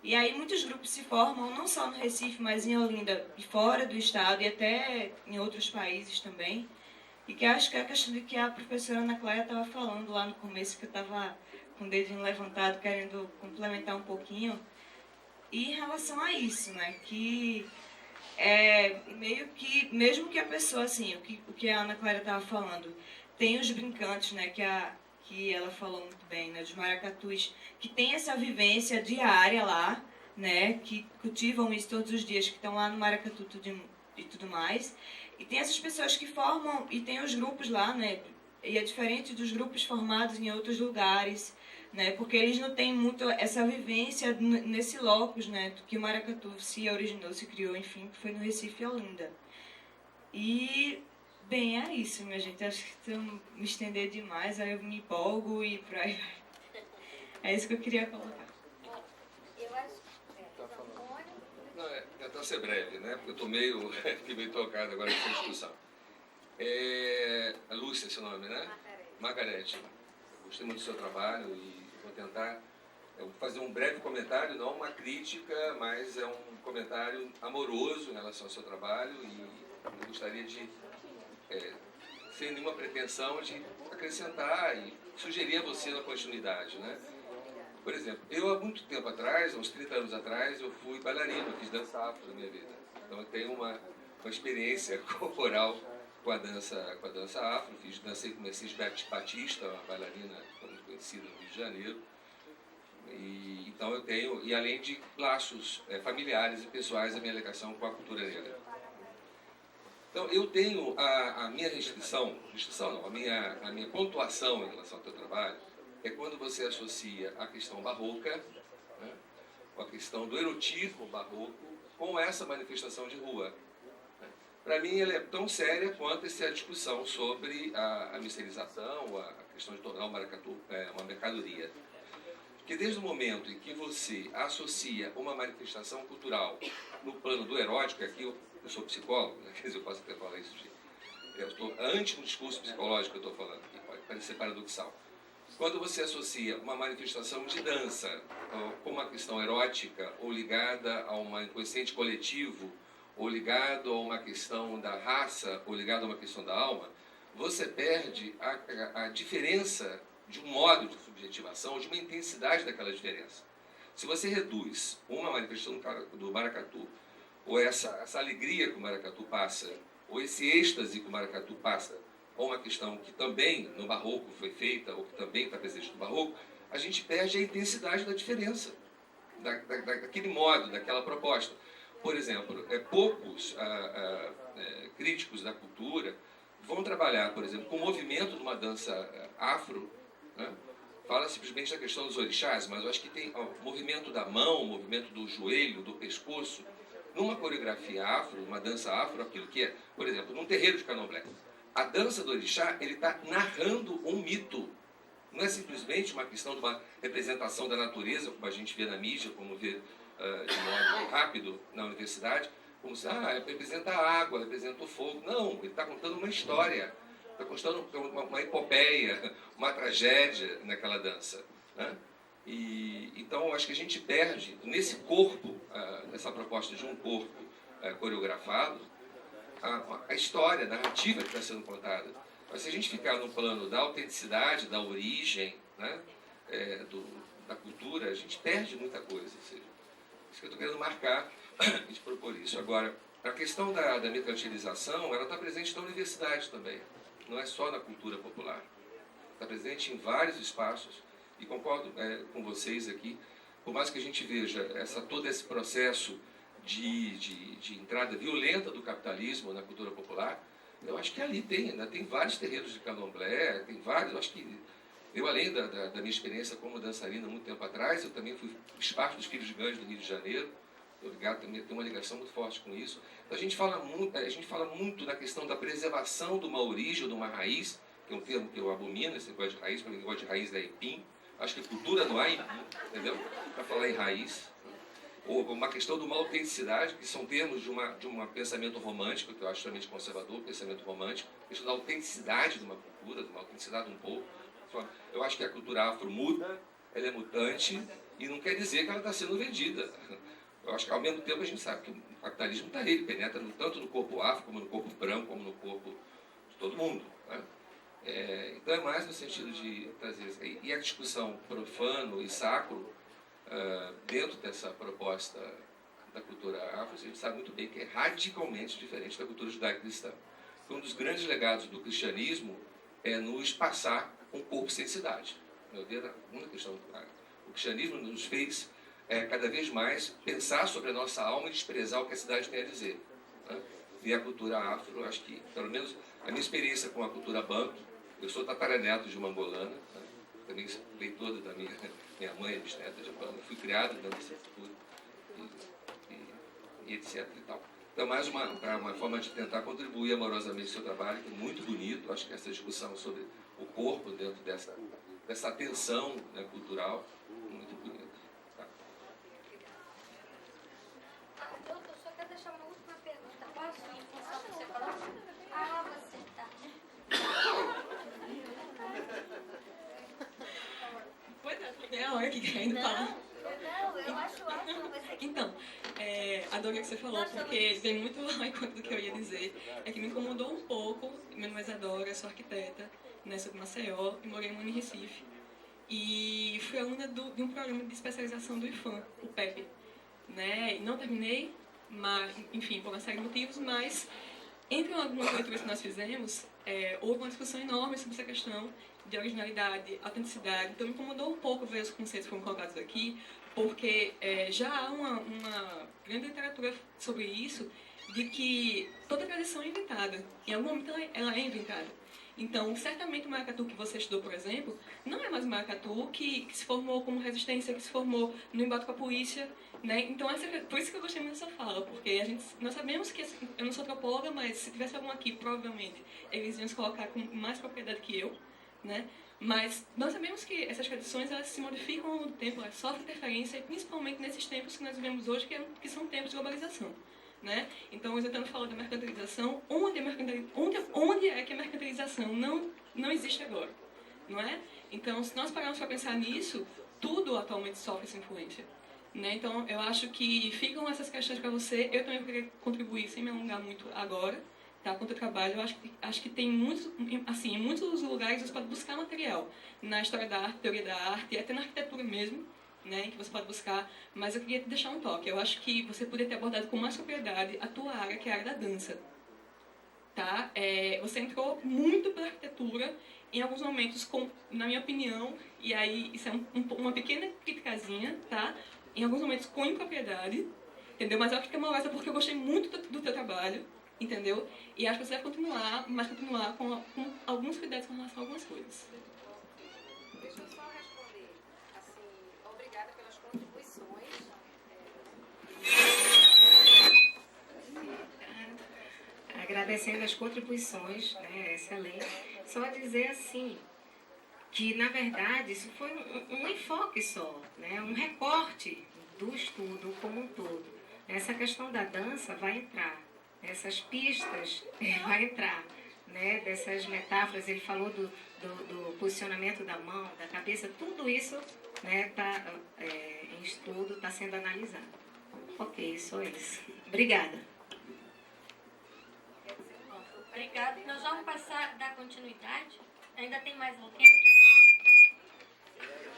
E aí muitos grupos se formam, não só no Recife, mas em Olinda e fora do estado, e até em outros países também. E que acho que é a questão de que a professora Ana Clara estava falando lá no começo, que eu estava com o dedinho levantado, querendo complementar um pouquinho. E em relação a isso, né, que meio que, mesmo que a pessoa, assim, o que a Ana Clara estava falando, tem os brincantes, né, que ela falou muito bem, né, dos maracatus, que tem essa vivência diária lá, né, que cultivam isso todos os dias, que estão lá no maracatu e tudo mais. E tem essas pessoas que formam, e tem os grupos lá, né, e é diferente dos grupos formados em outros lugares, né, porque eles não têm muito essa vivência nesse locus, né, que o maracatu se originou, se criou, enfim, que foi no Recife e Olinda. E... bem, é isso, minha gente. Acho que se eu me estender demais, aí eu me empolgo e por aí vai. É isso que eu queria colocar. Eu acho. Não, tentar ser breve, né? Porque eu fiquei meio tocado agora com essa discussão. A Lúcia, esse nome, né? Margarete. Gostei muito do seu trabalho e vou tentar fazer um breve comentário, não uma crítica, mas é um comentário amoroso em relação ao seu trabalho e eu gostaria de sem nenhuma pretensão de acrescentar e sugerir a você na continuidade, né? Por exemplo, eu há muito tempo atrás, uns 30 anos atrás, eu fui bailarino, fiz dança afro na minha vida. Então eu tenho uma experiência corporal com a dança afro, dancei com Mercedes Batista, uma bailarina muito conhecida no Rio de Janeiro. E, então eu tenho, e além de laços familiares e pessoais, a minha ligação com a cultura negra. Então, eu tenho a minha a minha pontuação em relação ao teu trabalho é quando você associa a questão barroca, né, a questão do erotismo barroco, com essa manifestação de rua. Né. Para mim, ela é tão séria quanto essa discussão sobre a misterização, a questão de tornar o maracatu uma mercadoria. Porque desde o momento em que você associa uma manifestação cultural no plano do erótico, aqui eu sou psicólogo, né? Quer dizer, eu posso até falar isso, eu estou antes do discurso psicológico que eu estou falando aqui, pode parecer paradoxal. Quando você associa uma manifestação de dança com uma questão erótica, ou ligada a um inconsciente coletivo, ou ligado a uma questão da raça, ou ligado a uma questão da alma, você perde a diferença de um modo de subjetivação, ou de uma intensidade daquela diferença. Se você reduz uma manifestação do maracatu, ou essa alegria que o maracatu passa, ou esse êxtase que o maracatu passa, ou uma questão que também no barroco foi feita, ou que também está presente no barroco, a gente perde a intensidade da diferença, daquele modo, daquela proposta. Por exemplo, poucos críticos da cultura vão trabalhar, por exemplo, com o movimento de uma dança afro, né? Fala simplesmente da questão dos orixás, mas eu acho que tem o movimento da mão, o movimento do joelho, do pescoço, numa coreografia afro, uma dança afro, aquilo que é, por exemplo, num terreiro de candomblé. A dança do orixá, ele está narrando um mito. Não é simplesmente uma questão de uma representação da natureza, como a gente vê na mídia, como vê de modo rápido na universidade, como se, representa a água, representa o fogo. Não, ele está contando uma história, está contando uma epopeia, uma tragédia naquela dança, né? E, então, eu acho que a gente perde, nesse corpo, nessa proposta de um corpo coreografado, a história, a narrativa que está sendo contada. Mas se a gente ficar no plano da autenticidade, da origem, né, da cultura, a gente perde muita coisa. Ou seja, isso que eu estou querendo marcar e te propor isso. Agora, a questão da mercantilização, ela está presente na universidade também. Não é só na cultura popular. Está presente em vários espaços. E concordo com vocês aqui, por mais que a gente veja todo esse processo de entrada violenta do capitalismo na cultura popular, eu acho que ali ainda tem vários terreiros de candomblé, tem vários, eu acho que eu, além da minha experiência como dançarina muito tempo atrás, eu também fiz parte dos Filhos de Gães do Rio de Janeiro, eu tenho uma ligação muito forte com isso. Então, a gente fala muito da questão da preservação de uma origem ou de uma raiz, que é um termo que eu abomino, esse negócio de raiz, porque o negócio de raiz é Ipim. Acho que cultura não há Ipim, entendeu? Para falar em raiz. Ou uma questão de uma autenticidade, que são termos de um pensamento romântico, que eu acho extremamente conservador, pensamento romântico, a questão da autenticidade de uma cultura, de uma autenticidade de um povo. Eu acho que a cultura afro muda, ela é mutante, e não quer dizer que ela está sendo vendida. Eu acho que ao mesmo tempo a gente sabe que o capitalismo está aí, ele penetra tanto no corpo afro, como no corpo branco, como no corpo de todo mundo, né? Então é mais no sentido de trazer isso. E a discussão profano e sacro, dentro dessa proposta da cultura afro, a gente sabe muito bem que é radicalmente diferente da cultura judaico-cristã. Um dos grandes legados do cristianismo é nos passar um corpo sem cidade. Meu Deus, uma questão. O cristianismo nos fez cada vez mais pensar sobre a nossa alma e desprezar o que a cidade tem a dizer, né? E a cultura afro, acho que, pelo menos, a minha experiência com a cultura banto, eu sou tataraneto de uma angolana, né? Também leitor da minha mãe é bisneta de Bamba, fui criado dentro dessa cultura e etc e tal. Então, mais uma forma de tentar contribuir amorosamente ao seu trabalho, que é muito bonito. Acho que essa discussão sobre o corpo dentro dessa atenção, né, cultural, muito bonita. Tá. Eu só quero deixar uma última pergunta. Posso, em função do que você falou? Você tá. É a hora que quer ainda falar. Não, eu acho ótimo você. Então, adorei o que você falou, porque vem muito ao encontro do que eu ia dizer. É que me incomodou um pouco, meu nome é Isadora, sou arquiteta, sou de Maceió e morei no Recife. E fui aluna de um programa de especialização do IFAM, o PEP. Né? Não terminei, mas, enfim, por uma série de motivos, mas entre algumas leituras que nós fizemos, houve uma discussão enorme sobre essa questão de originalidade, autenticidade. Então me incomodou um pouco ver os conceitos que foram colocados aqui, porque já há uma grande literatura sobre isso, de que toda tradição é inventada. Em algum momento ela é inventada. Então, certamente o maracatu que você estudou, por exemplo, não é mais o maracatu que se formou como resistência, que se formou no embate com a polícia, né? Então, por isso que eu gostei muito dessa fala, porque nós sabemos que, eu não sou antropóloga, mas se tivesse algum aqui, provavelmente, eles iam se colocar com mais propriedade que eu, né? Mas nós sabemos que essas tradições, elas se modificam ao longo do tempo, elas sofrem interferência, e principalmente nesses tempos que nós vivemos hoje, que são tempos de globalização. Né? Então, o Zé fala da mercantilização, onde é que a mercantilização não existe agora, não é? Então, se nós pararmos para pensar nisso, tudo atualmente sofre essa influência, né? Então, eu acho que ficam essas questões para você. Eu também queria contribuir, sem me alongar muito agora, tá, com o teu trabalho. Eu acho que tem muitos, assim, em muitos lugares você pode buscar material. Na história da arte, teoria da arte, e até na arquitetura mesmo, né, em que você pode buscar. Mas eu queria te deixar um toque. Eu acho que você poderia ter abordado com mais propriedade a tua área, que é a área da dança. Tá? Você entrou muito pela arquitetura, em alguns momentos, na minha opinião, e aí isso é uma pequena criticazinha, tá? Em alguns momentos com impropriedade, entendeu? Mas eu acho que é uma coisa porque eu gostei muito do teu trabalho, entendeu? E acho que você vai continuar, mas continuar com alguns cuidados com relação a algumas coisas. Deixa eu só responder. Assim, obrigada pelas contribuições. Agradecendo as contribuições, né, excelente. Só dizer assim, que na verdade isso foi um enfoque só, né, um recorte do estudo como um todo. Essa questão da dança vai entrar, essas pistas vai entrar, né, dessas metáforas, ele falou do posicionamento da mão, da cabeça, tudo isso, né, tá em estudo, está sendo analisado. Ok, só isso. Obrigada. Obrigada. Nós vamos dar continuidade. Ainda tem mais alguém?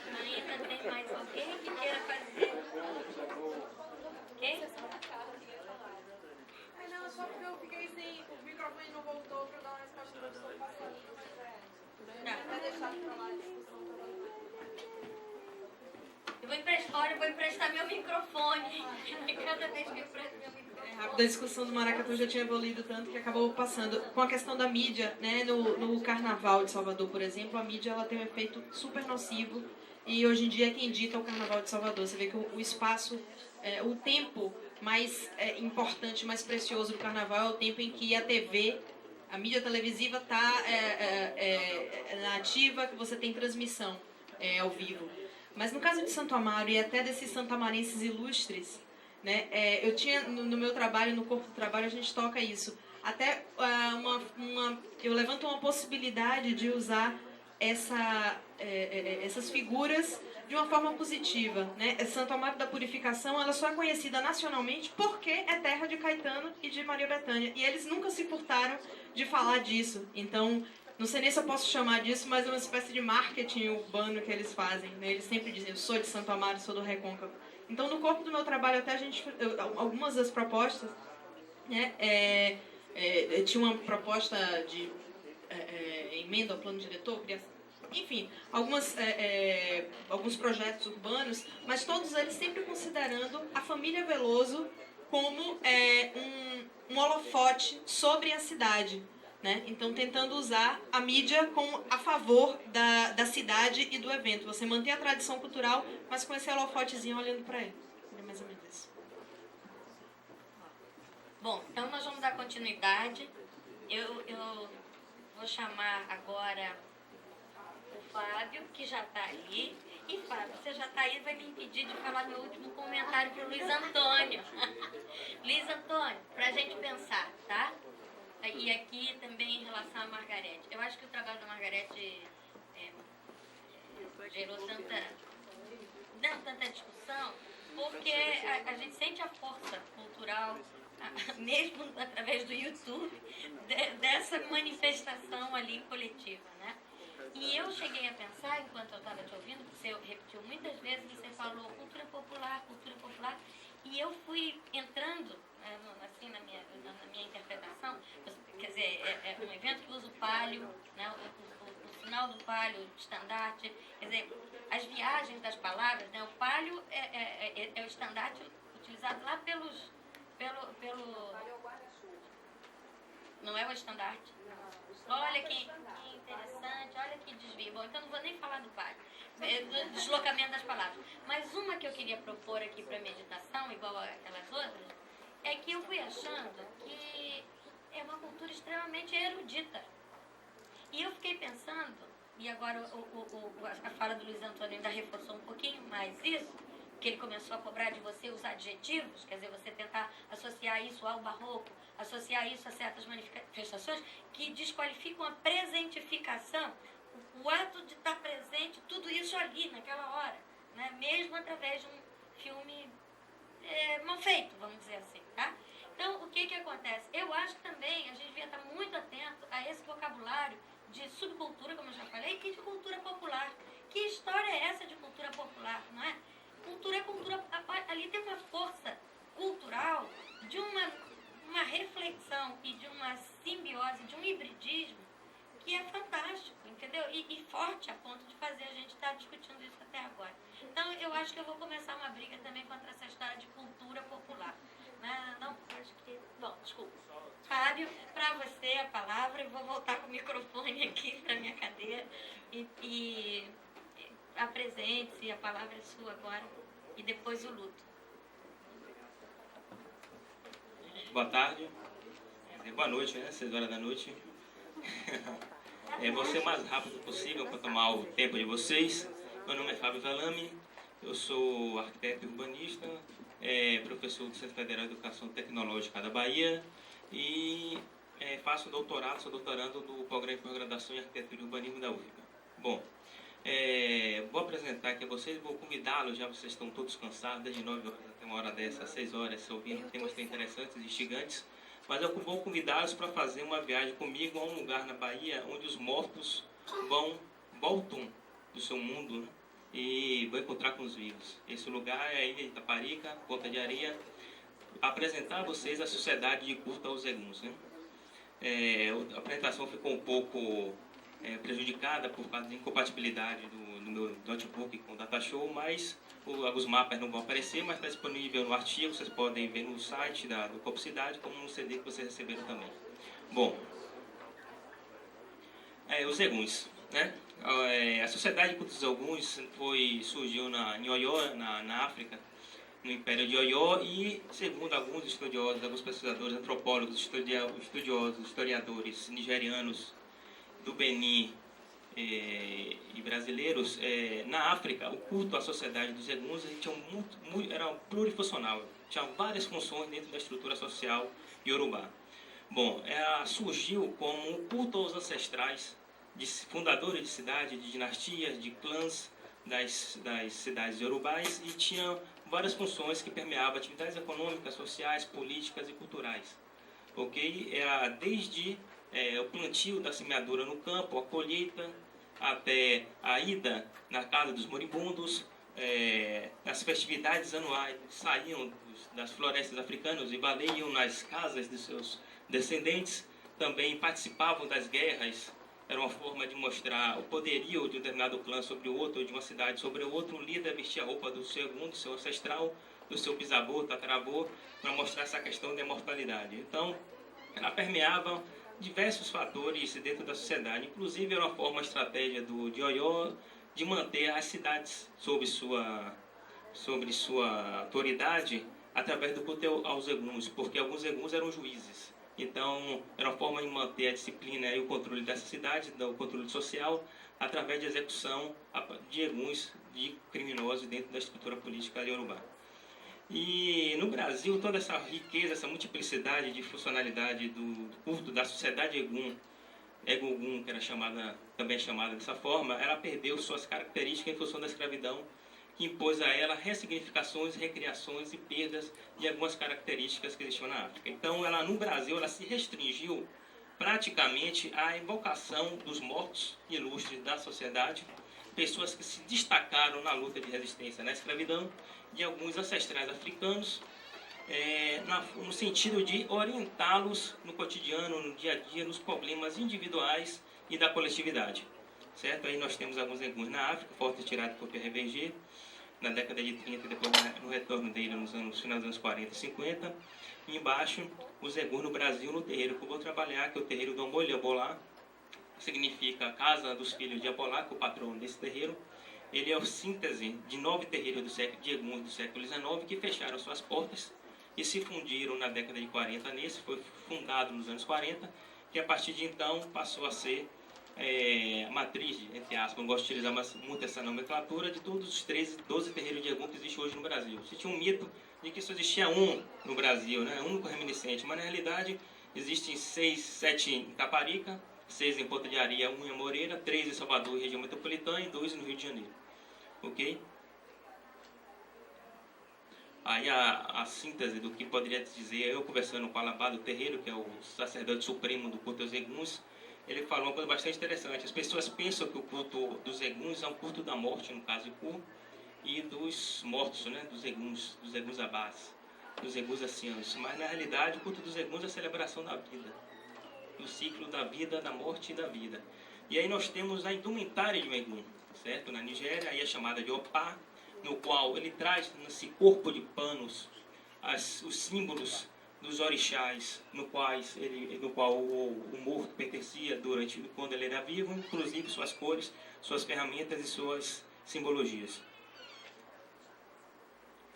Ainda tem mais alguém que queira fazer? Quem? Não, só porque eu fiquei sem... O microfone não voltou para dar uma resposta que eu estou passando. Vai deixar para lá a discussão. Eu vou emprestar meu microfone. Cada vez que eu empresto meu microfone. Rápido, a discussão do maracatu já tinha evoluído tanto que acabou passando. Com a questão da mídia, né, no Carnaval de Salvador, por exemplo, a mídia ela tem um efeito super nocivo e hoje em dia é quem dita o Carnaval de Salvador. Você vê que o espaço, o tempo mais importante, mais precioso do Carnaval é o tempo em que a TV, a mídia televisiva está na ativa, que você tem transmissão ao vivo. Mas no caso de Santo Amaro e até desses santamarenses ilustres, né, eu tinha no meu trabalho, no corpo do trabalho, a gente toca isso. Até eu levanto uma possibilidade de usar essas figuras de uma forma positiva, né? Santo Amaro da Purificação, ela só é conhecida nacionalmente porque é terra de Caetano e de Maria Bethânia. E eles nunca se furtaram de falar disso. Então, não sei nem se eu posso chamar disso, mas é uma espécie de marketing urbano que eles fazem, né? Eles sempre dizem, eu sou de Santo Amaro, sou do Recôncavo. Então, no corpo do meu trabalho, até algumas das propostas, né, tinha uma proposta de emenda ao plano diretor, enfim, alguns projetos urbanos, mas todos eles sempre considerando a família Veloso como um holofote sobre a cidade. Né? Então, tentando usar a mídia a favor da cidade e do evento. Você mantém a tradição cultural, mas com esse holofotezinho olhando para ele. É mais ou menos isso. Bom, então nós vamos dar continuidade. Eu vou chamar agora o Fábio, que já está aí. E Fábio, você já está aí, vai me impedir de falar meu último comentário para o Luiz Antônio. Luiz Antônio, para a gente pensar, tá? E aqui também em relação à Margarete. Eu acho que o trabalho da Margarete gerou tanta discussão, porque a gente sente a força cultural, mesmo através do YouTube, dessa manifestação ali coletiva, né? E eu cheguei a pensar, enquanto eu estava te ouvindo, você repetiu muitas vezes, você falou cultura popular, e eu fui entrando assim, na minha interpretação, quer dizer, é um evento que usa o palio, né, o sinal do palio, o estandarte, quer dizer, as viagens das palavras, né, o palio é o estandarte utilizado lá pelo não é o estandarte? Olha que interessante, olha que desvio. Bom, então não vou nem falar do palio, do deslocamento das palavras. Mas uma que eu queria propor aqui para meditação, igual aquelas outras, é que eu fui achando que é uma cultura extremamente erudita. E eu fiquei pensando, e agora a fala do Luiz Antônio ainda reforçou um pouquinho mais isso, que ele começou a cobrar de você os adjetivos, quer dizer, você tentar associar isso ao barroco, associar isso a certas manifestações que desqualificam a presentificação, o ato de estar presente, tudo isso ali, naquela hora, né? Mesmo através de um filme mal feito, vamos dizer assim, tá? Então, o que acontece? Eu acho que também a gente devia estar muito atento a esse vocabulário de subcultura, como eu já falei, e de cultura popular. Que história é essa de cultura popular, não é? Cultura é cultura. Ali tem uma força cultural de uma reflexão e de uma simbiose, de um hibridismo que é fantástico, entendeu? E forte a ponto de fazer a gente estar discutindo isso até agora. Então, eu acho que eu vou começar uma briga também contra essa história de cultura popular. Não, acho que... Bom, desculpa. Fábio, para você a palavra, eu vou voltar com o microfone aqui para minha cadeira e apresente-se, a palavra é sua agora, e depois o luto. Boa tarde, boa noite, né? 6 horas da noite. Vou ser o mais rápido possível para tomar o tempo de vocês. Meu nome é Fábio Velame, eu sou arquiteto e urbanista, professor do Centro Federal de Educação Tecnológica da Bahia e faço doutorado, sou doutorando do Programa de Pós-Graduação em Arquitetura e Urbanismo da UFBA. Bom, vou apresentar aqui a vocês, vou convidá-los, já vocês estão todos cansados, desde 9 horas até uma hora dessa, 6 horas, ouvindo temas tão interessantes e instigantes, mas eu vou convidá-los para fazer uma viagem comigo a um lugar na Bahia onde os mortos voltam do seu mundo, né? E vou encontrar com os vivos. Esse lugar é a ilha de Itaparica, Ponta de Areia, apresentar a vocês a Sociedade de Culto aos Eguns, né? A apresentação ficou um pouco prejudicada por causa de incompatibilidade do meu notebook com o Datashow, mas os mapas não vão aparecer, mas está disponível no artigo, vocês podem ver no site do Copicidade, como no CD que vocês receberam também. Bom, os Eguns, né? A Sociedade de Cultos Eguns surgiu em Oió, na África, no Império de Oió, e segundo alguns estudiosos, alguns pesquisadores, antropólogos, estudiosos, historiadores nigerianos do Benin e brasileiros, na África, o culto à sociedade dos Eguns era plurifuncional, tinha várias funções dentro da estrutura social iorubá. Bom, surgiu como um culto aos ancestrais, de fundadores de cidades, de dinastias, de clãs das cidades iorubais, e tinha várias funções que permeavam atividades econômicas, sociais, políticas e culturais. Era desde o plantio da semeadura no campo, a colheita, até a ida na casa dos moribundos, nas festividades anuais, saíam das florestas africanas e baleiam nas casas de seus descendentes, também participavam das guerras. Era uma forma de mostrar o poderio de um determinado clã sobre o outro, de uma cidade sobre o outro. Um líder vestia a roupa do seu ancestral, do seu bisavô, tataravô, para mostrar essa questão da imortalidade. Então, ela permeava diversos fatores dentro da sociedade. Inclusive, era uma forma, estratégia de Oió de manter as cidades sob sua autoridade através do culto aos Eguns, porque alguns Eguns eram juízes. Então, era uma forma de manter a disciplina e o controle dessa cidade, o controle social, através de execução de Eguns, de criminosos dentro da estrutura política iorubá. E no Brasil, toda essa riqueza, essa multiplicidade de funcionalidade do culto da sociedade Egungun, que era também chamada dessa forma, ela perdeu suas características em função da escravidão, que impôs a ela ressignificações, recriações e perdas de algumas características que existiam na África. Então, no Brasil, ela se restringiu praticamente à evocação dos mortos ilustres da sociedade, pessoas que se destacaram na luta de resistência na escravidão, de alguns ancestrais africanos, no sentido de orientá-los no cotidiano, no dia a dia, nos problemas individuais e da coletividade. Certo? Aí nós temos alguns Eguns na África, fotos tiradas por Pierre Berger, na década de 30 e depois no retorno dele nos finais dos anos 40 e 50. E embaixo, os Eguns no Brasil, no terreiro que eu vou trabalhar, que é o terreiro do Omolho Abolá, significa a Casa dos Filhos de Abolá, que é o patrono desse terreiro. Ele é a síntese de 9 terreiros de Eguns do século XIX que fecharam suas portas e se fundiram na década de 40 nesse. Foi fundado nos anos 40, que a partir de então passou a ser a matriz, entre aspas, não gosto de utilizar muito essa nomenclatura, de todos os 12 terreiros de Egum que existem hoje no Brasil. Existia um mito de que só existia um no Brasil, né? Um único reminiscente, mas na realidade existem 6, 7 em Itaparica, 6 em Ponta de Areia, 1 em Moreira, 3 em Salvador, região metropolitana, e 2 no Rio de Janeiro. Ok? Aí a síntese do que poderia dizer, eu conversando com o Alabá do Terreiro, que é o sacerdote supremo do culto aos eguns, ele falou uma coisa bastante interessante. As pessoas pensam que o culto dos eguns é um culto da morte, no caso de Cu, e dos mortos, né, dos eguns abás, dos eguns anciãos. Mas na realidade o culto dos eguns é a celebração da vida, do ciclo da vida, da morte e da vida. E aí nós temos a indumentária de um egum, certo? Na Nigéria, aí é chamada de opá, no qual ele traz nesse corpo de panos os símbolos dos orixás, no qual o morto pertencia quando ele era vivo, inclusive suas cores, suas ferramentas e suas simbologias.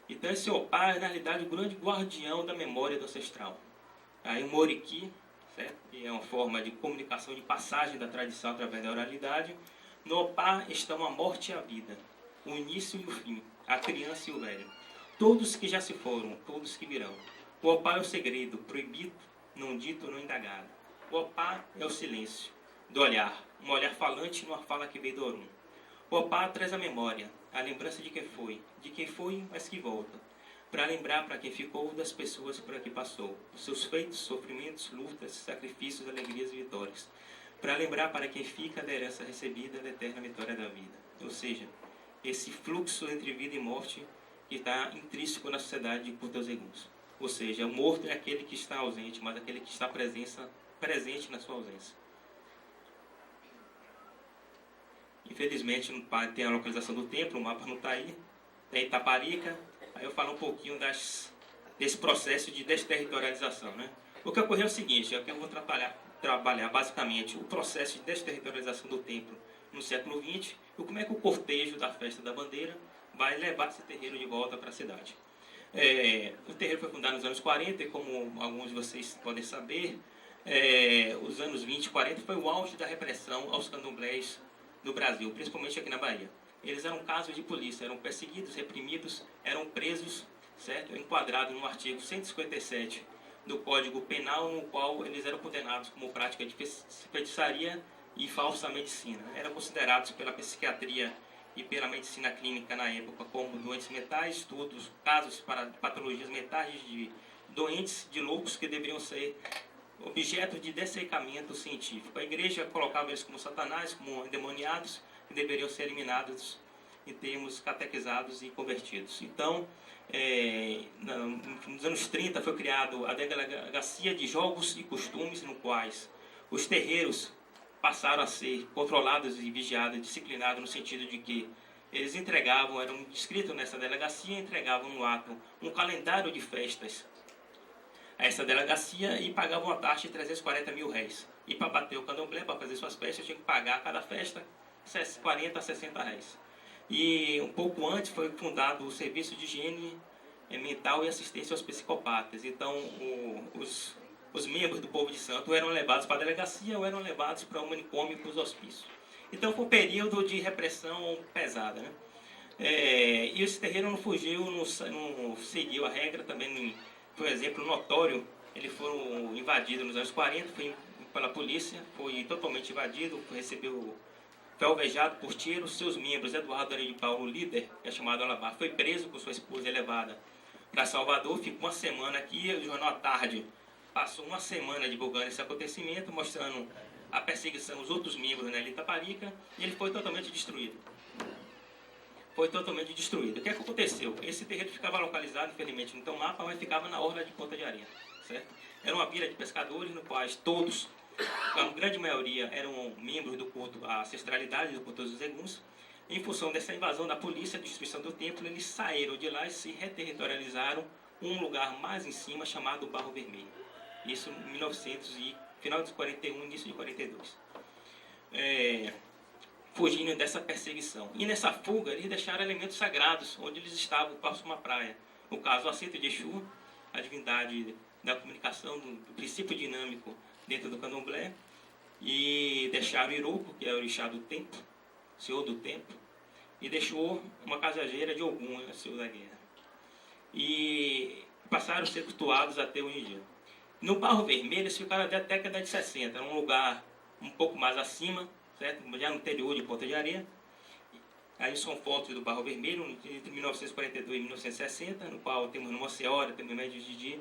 Então esse opá é na realidade o grande guardião da memória do ancestral. Aí o moriqui, certo? Que é uma forma de comunicação, de passagem da tradição através da oralidade. No opá estão a morte e a vida, o início e o fim, a criança e o velho. Todos que já se foram, todos que virão. O opá é o segredo, proibido, não dito, não indagado. O opá é o silêncio do olhar, um olhar falante numa fala que veio do Orum. O opá traz a memória, a lembrança de quem foi, mas que volta. Para lembrar para quem ficou, das pessoas por aqui passou, os seus feitos, sofrimentos, lutas, sacrifícios, alegrias e vitórias. Para lembrar para quem fica da herança recebida, da eterna vitória da vida. Ou seja, esse fluxo entre vida e morte que está intrínseco na sociedade de culto aos eguns. Ou seja, o morto é aquele que está ausente, mas aquele que está presente na sua ausência. Infelizmente, tem a localização do templo, o mapa não está aí. Tem Itaparica. Aí eu falo um pouquinho desse processo de desterritorialização, né? O que ocorreu é o seguinte, aqui eu vou trabalhar basicamente o processo de desterritorialização do templo no século XX e como é que o cortejo da festa da bandeira vai levar esse terreiro de volta para a cidade. O terreiro foi fundado nos anos 40 e, como alguns de vocês podem saber, os anos 20 e 40 foi o auge da repressão aos candomblés no Brasil, principalmente aqui na Bahia. Eles eram casos de polícia, eram perseguidos, reprimidos, eram presos, certo? Enquadrados no artigo 157 do Código Penal, no qual eles eram condenados como prática de feitiçaria e falsa medicina. Eram considerados pela psiquiatria e pela medicina clínica na época como doentes mentais, estudos, casos para patologias mentais de doentes, de loucos que deveriam ser objeto de dessecamento científico. A igreja colocava eles como satanás, como endemoniados, que deveriam ser eliminados em termos catequizados e convertidos. Então, nos anos 30 foi criado a Delegacia de Jogos e Costumes, no quais os terreiros passaram a ser controlados e vigiados, disciplinados, no sentido de que eles entregavam, eram inscritos nessa delegacia, entregavam no ato um calendário de festas a essa delegacia e pagavam uma taxa de 340 mil réis. E para bater o candomblé, para fazer suas festas, tinha que pagar a cada festa 40 a 60 réis. E um pouco antes foi fundado o Serviço de Higiene Mental e Assistência aos Psicopatas. Então, os membros do povo de santo eram levados para a delegacia ou eram levados para o manicômio, para os hospícios. Então, foi um período de repressão pesada, né? E esse terreiro não fugiu, não seguiu a regra, também, por exemplo, notório, eles foram invadidos nos anos 40, foi pela polícia, foi totalmente invadido, recebeu, foi alvejado por tiros. Seus membros, Eduardo Ari de Paulo, líder, que é chamado Alabá, foi preso com sua esposa levada para Salvador, ficou uma semana aqui, o Jornal à Tarde passou uma semana divulgando esse acontecimento, mostrando a perseguição aos outros membros na Itaparica, e ele foi totalmente destruído. Foi totalmente destruído. O que é que aconteceu? Esse terreiro ficava localizado, infelizmente, não tem um mapa, mas ficava na orla de Ponta de Areia, certo? Era uma vila de pescadores, no quais todos, a grande maioria, eram membros do culto, a ancestralidade do culto dos eguns. Em função dessa invasão da polícia, a destruição do templo, eles saíram de lá e se reterritorializaram um lugar mais em cima, chamado Barro Vermelho. Isso em 1900 e final de 41, início de 42. Fugindo dessa perseguição. E nessa fuga, eles deixaram elementos sagrados, onde eles estavam, próximo à praia. No caso, o assento de Exu, a divindade da comunicação, do princípio dinâmico dentro do candomblé. E deixaram o Iroco, que é o orixá do tempo, senhor do tempo. E deixou uma casageira de Ogum, senhor da guerra. E passaram a ser cultuados até hoje em dia. No Barro Vermelho, eles ficaram até a década de 60. Era um lugar um pouco mais acima, certo? Já no interior de Ponta de Areia. Aí são fotos do Barro Vermelho, entre 1942 e 1960, no qual temos uma senhora, temos médios de dia,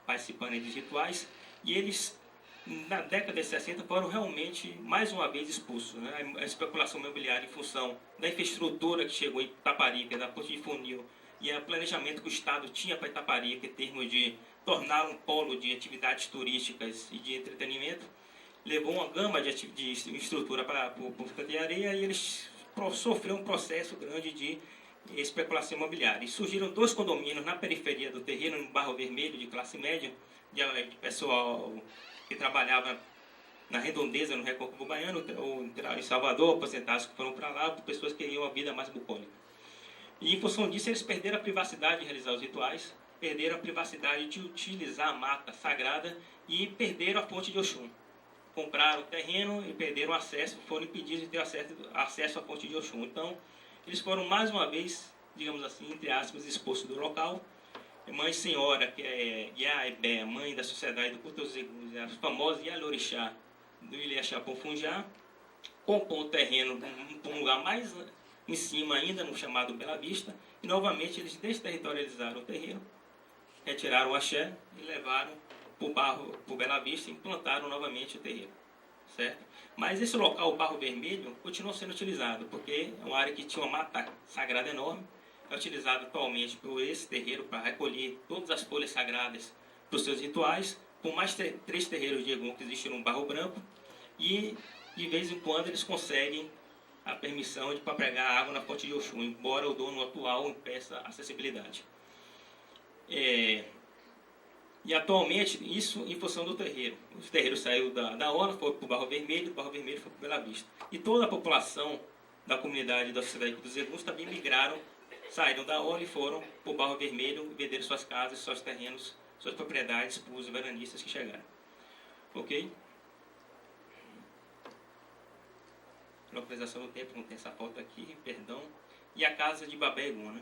participando dos rituais. E eles, na década de 60, foram realmente, mais uma vez, expulsos. Né? A especulação imobiliária em função da infraestrutura que chegou em Itaparica, da ponte de funil, e o planejamento que o Estado tinha para Itaparica, em termos de tornar um polo de atividades turísticas e de entretenimento, levou uma gama de estrutura para o Porto de Areia, e eles sofreram um processo grande de especulação imobiliária. E surgiram 2 condomínios na periferia do terreno, no Barro Vermelho, de classe média, de pessoal que trabalhava na redondeza, no Recôncavo Baiano, ou em Salvador, aposentados que foram para lá, por pessoas que queriam uma vida mais bucólica. E em função disso, eles perderam a privacidade de realizar os rituais, perderam a privacidade de utilizar a mata sagrada e perderam a fonte de Oxum. Compraram o terreno e perderam o acesso, foram impedidos de ter acesso à fonte de Oxum. Então, eles foram mais uma vez, digamos assim, entre aspas, expulsos do local. Mãe Senhora, que é Iaebé, mãe da Sociedade do Culto aos Eguns, a famosa Ialorixá do Ilhaxá Ponfunjá, comprou o terreno num lugar mais em cima ainda, no chamado Bela Vista, e novamente eles desterritorializaram o terreno, retiraram o axé e levaram para o Bela Vista e implantaram novamente o terreno, certo? Mas esse local, o Barro Vermelho, continuou sendo utilizado, porque é uma área que tinha uma mata sagrada enorme, é utilizado atualmente por esse terreiro para recolher todas as folhas sagradas para os seus rituais, por mais 3 terreiros de Egum que existem no Barro Branco, e de vez em quando eles conseguem a permissão para pregar água na fonte de Oxum, embora o dono atual impeça a acessibilidade. E atualmente, isso em função do terreiro. O terreiro saiu da Orla, foi para o Barro Vermelho foi para o Bela Vista. E toda a população da comunidade da Sociedade dos Eguns também migraram, saíram da Orla e foram para o Barro Vermelho, venderam suas casas, seus terrenos, suas propriedades para os veranistas que chegaram. Ok? Localização do tempo, não tem essa foto aqui, perdão. E a casa de Babé Egum, né?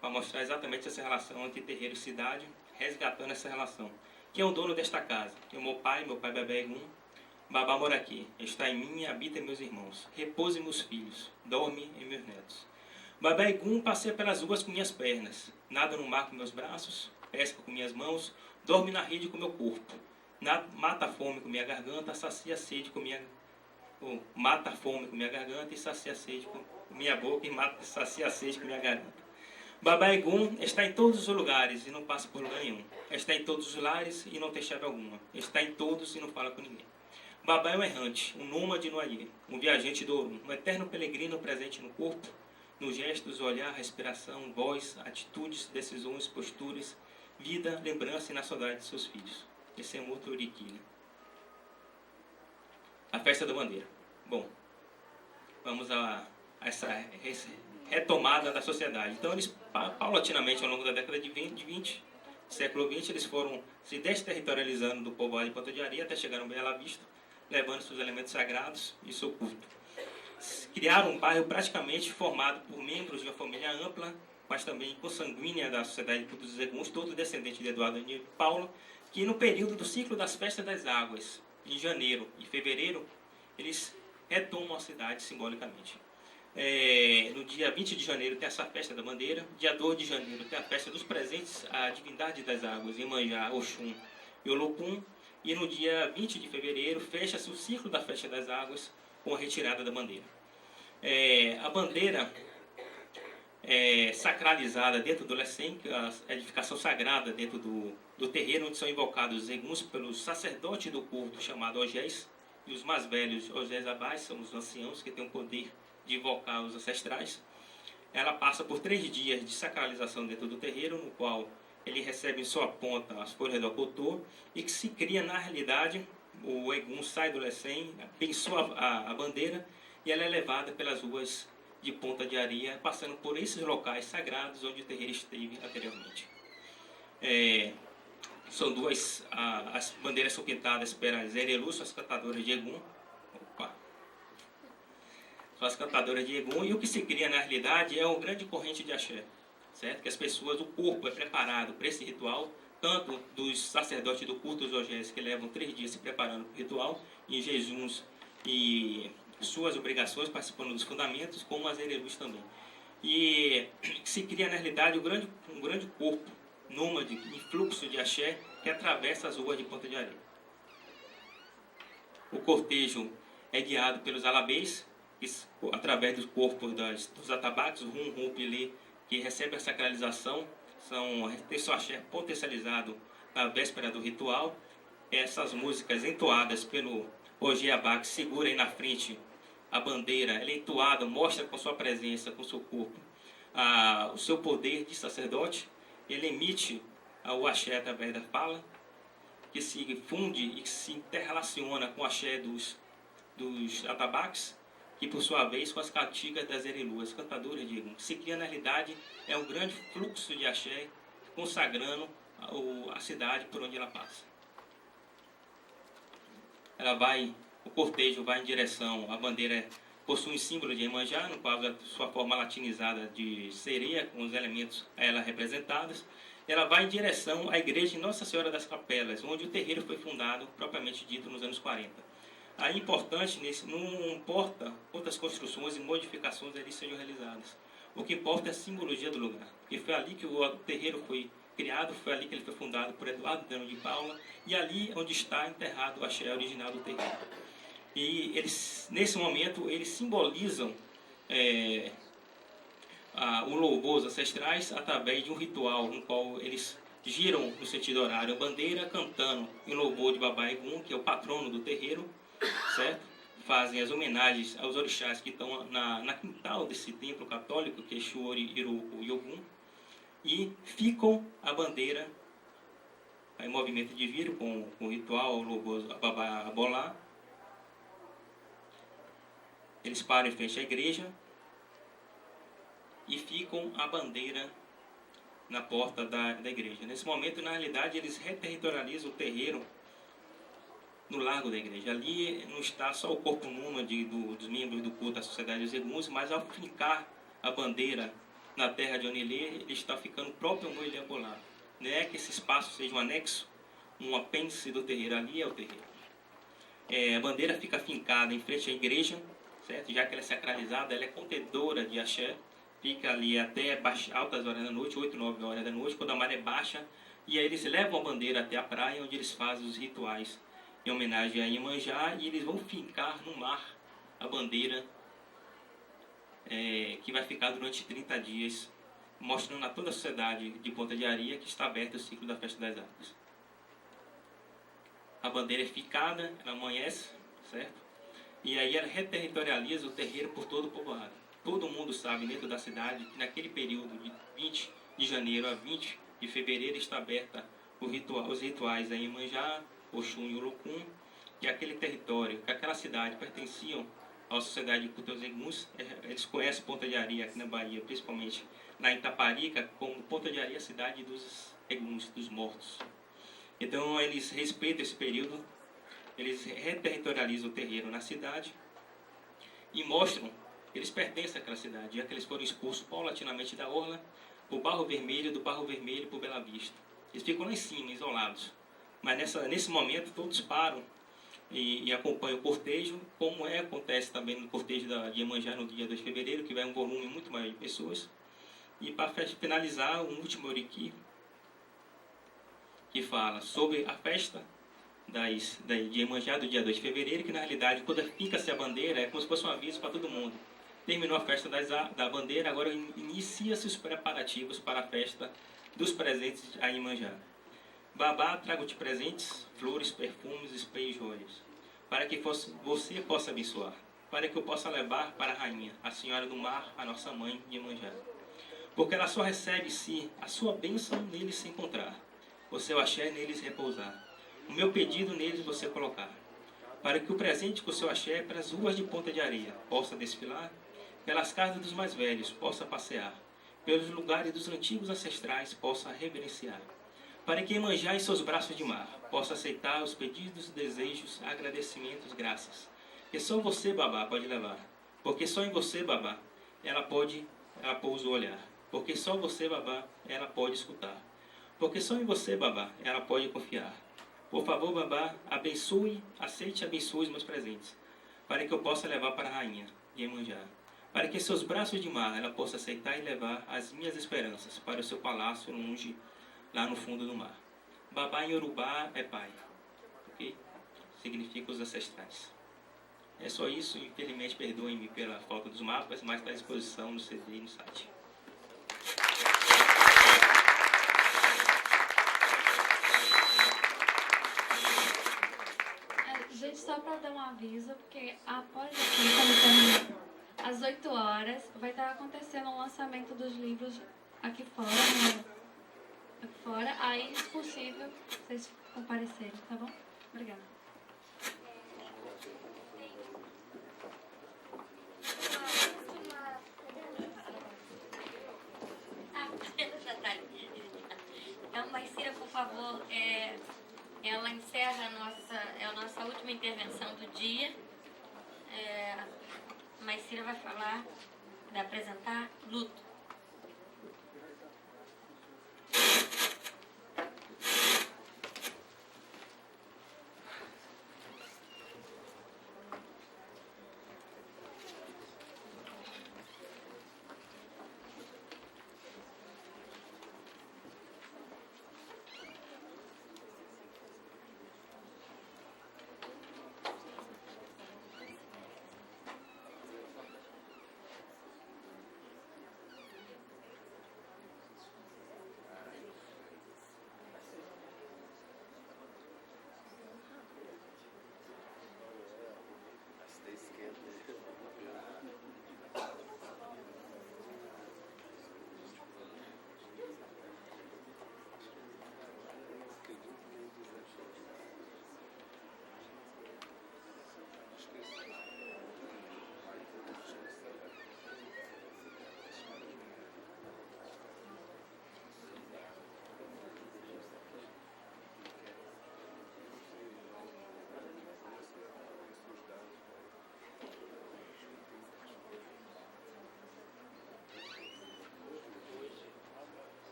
Para mostrar exatamente essa relação entre terreiro e cidade, resgatando essa relação. Quem é o dono desta casa? É o meu pai Babé Egum. Babá mora aqui, está em mim e habita em meus irmãos. Repousa em meus filhos, dorme em meus netos. Babé Egum passeia pelas ruas com minhas pernas, nada no mar com meus braços, pesca com minhas mãos, dorme na rede com meu corpo, mata a fome com minha garganta, sacia a sede com minha mata a fome com minha garganta e sacia a sede com minha boca e sacia a sede com minha garganta. Babá Egum está em todos os lugares e não passa por lugar nenhum. Está em todos os lares e não tem chave alguma. Está em todos e não fala com ninguém. Babá é um errante, um nômade no Aie, um viajante do Orum, um eterno peregrino presente no corpo, nos gestos, olhar, respiração, voz, atitudes, decisões, posturas, vida, lembrança e na saudade de seus filhos. Esse é um outro Uriquilha. A festa da bandeira. Bom, vamos a essa retomada da sociedade. Então, eles, paulatinamente, ao longo da década de 20, século XX, eles foram se desterritorializando do povoado de Ponta de Areia até chegar no Bela Vista, levando seus elementos sagrados e seu culto. Criaram um bairro praticamente formado por membros de uma família ampla, mas também consanguínea da Sociedade dos Eguns, todo descendente de Eduardo Aníbal e Paula, que no período do ciclo das festas das águas, em janeiro e fevereiro, eles retomam a cidade simbolicamente. No dia 20 de janeiro tem essa festa da bandeira, dia 2 de janeiro tem a festa dos presentes à divindade das águas, Iemanjá, Oxum e Olopum, e no dia 20 de fevereiro fecha-se o ciclo da festa das águas com a retirada da bandeira. A bandeira é sacralizada dentro do Lecem, a edificação sagrada dentro do terreiro onde são invocados os eguns pelos sacerdotes do culto chamado Ogés, e os mais velhos, Ogés Abás, são os anciãos que têm o poder de invocar os ancestrais. Ela passa por 3 dias de sacralização dentro do terreiro, no qual ele recebe em sua ponta as folhas do apotor, e que se cria na realidade, o Egum sai do Lecem, abençoa a bandeira, e ela é levada pelas ruas de Ponta de Areia, passando por esses locais sagrados onde o terreiro esteve anteriormente. São duas, as bandeiras são pintadas pelas Erelus, as cantadoras de Egum. São as cantadoras de Egum, e o que se cria na realidade é uma grande corrente de axé, certo? Que as pessoas, o corpo é preparado para esse ritual, tanto dos sacerdotes do culto dos Ogés, que levam 3 dias se preparando para o ritual, em jejuns e suas obrigações, participando dos fundamentos, como as erelus também. E se cria, na realidade, um grande corpo nômade, em fluxo de axé, que atravessa as ruas de Ponta de Areia. O cortejo é guiado pelos alabês, através dos corpos dos atabaques, o rum, pilê, que recebe a sacralização, tem seu axé potencializado na véspera do ritual. Essas músicas entoadas pelo Ojeabá, que segura aí na frente a bandeira, ela é entoada, mostra com sua presença, com seu corpo, o seu poder de sacerdote. Ele emite o axé através da fala, que se funde e se interrelaciona com o axé dos atabaques, que por sua vez com as cantigas das erelus, cantadoras de Egum. Se cria, na realidade, é um grande fluxo de axé, consagrando a cidade por onde ela passa. O cortejo vai em direção, a bandeira possui um símbolo de Iemanjá, no qual a sua forma latinizada de sereia, com os elementos a ela representados. Ela vai em direção à igreja de Nossa Senhora das Capelas, onde o terreiro foi fundado, propriamente dito, nos anos 40. Aí, importante, não importa quantas construções e modificações ali sejam realizadas. O que importa é a simbologia do lugar, porque foi ali que o terreiro foi criado, foi ali que ele foi fundado por Eduardo Dano de Paula, e ali onde está enterrado o axé original do terreiro. E eles, nesse momento, eles simbolizam o louvor aos ancestrais através de um ritual no qual eles giram no sentido horário a bandeira, cantando em louvor de Babá Egum, que é o patrono do terreiro, certo? Fazem as homenagens aos orixás que estão na quintal desse templo católico, que é Xuori, Iruku e Ogum, e ficam a bandeira em movimento de viro com o ritual, o louvor a Babá Abolá. Eles param em frente à igreja e ficam a bandeira na porta da igreja. Nesse momento, na realidade, eles reterritorializam o terreiro no largo da igreja. Ali não está só o corpo nômade dos membros do culto da Sociedade dos Eguns, mas ao fincar a bandeira na terra de Onelê, ele está ficando próprio ao Moilê Abolá. Não é que esse espaço seja um anexo, um apêndice do terreiro, ali é o terreiro. A bandeira fica fincada em frente à igreja, certo? Já que ela é sacralizada, ela é contedora de axé, fica ali até altas horas da noite, 8, 9 horas da noite, quando a maré baixa, e aí eles levam a bandeira até a praia, onde eles fazem os rituais em homenagem a Iemanjá, e eles vão fincar no mar a bandeira, que vai ficar durante 30 dias, mostrando a toda a sociedade de Ponta de Areia que está aberto o ciclo da Festa das Águas. A bandeira é ficada, ela amanhece, certo? E aí ela reterritorializa o terreiro por todo o povoado. Todo mundo sabe dentro da cidade que naquele período de 20 de janeiro a 20 de fevereiro está aberta os rituais a Iemanjá, Oxum e Olocum, e aquele território, que aquela cidade pertenciam à Sociedade de Culto aos Eguns. Eles conhecem Ponta de Areia aqui na Bahia, principalmente lá em Itaparica, como Ponta de Areia, cidade dos Eguns, dos mortos. Então eles respeitam esse período, eles reterritorializam o terreiro na cidade e mostram que eles pertencem àquela cidade, já que eles foram expulsos paulatinamente da orla, por Barro Vermelho, do Barro Vermelho por Bela Vista. Eles ficam lá em cima, isolados. Mas nesse momento todos param e acompanham o cortejo, como acontece também no cortejo de Iemanjá no dia 2 de fevereiro, que vai um volume muito maior de pessoas. E para finalizar, um último oriqui, que fala sobre a festa de Iemanjá do dia 2 de fevereiro, que na realidade, quando fica-se a bandeira, é como se fosse um aviso para todo mundo. Terminou a festa da bandeira, agora inicia-se os preparativos para a festa dos presentes a Iemanjá. Babá, trago-te presentes, flores, perfumes, spray e joias, para que você possa abençoar, para que eu possa levar para a rainha, a senhora do mar, a nossa mãe Iemanjá. Porque ela só recebe se a sua bênção neles se encontrar, o seu axé neles repousar, o meu pedido neles você colocar, para que o presente com o seu axé pelas ruas de Ponta de Areia possa desfilar, pelas casas dos mais velhos possa passear, pelos lugares dos antigos ancestrais possa reverenciar, para que Iemanjá em seus braços de mar possa aceitar os pedidos, desejos, agradecimentos, graças, que só você, Babá, pode levar, porque só em você, Babá, ela pousa o olhar, porque só você, Babá, ela pode escutar, porque só em você, Babá, ela pode confiar. Por favor, Babá, abençoe, aceite e abençoe os meus presentes, para que eu possa levar para a rainha, Iemanjá, para que seus braços de mar ela possa aceitar e levar as minhas esperanças para o seu palácio longe, lá no fundo do mar. Babá em Yorubá é pai, ok? Significa os ancestrais. É só isso, infelizmente perdoem-me pela falta dos mapas, mas está à disposição no CD e no site. Gente, só para dar um aviso, porque após aqui, começando às 8 horas, vai estar acontecendo o lançamento dos livros aqui fora, né? Aqui fora. Aí, se possível, vocês comparecerem, tá bom? Obrigada. Então, Maicira, por favor, ela encerra a nossa última intervenção do dia. Maicira vai falar, vai apresentar luto.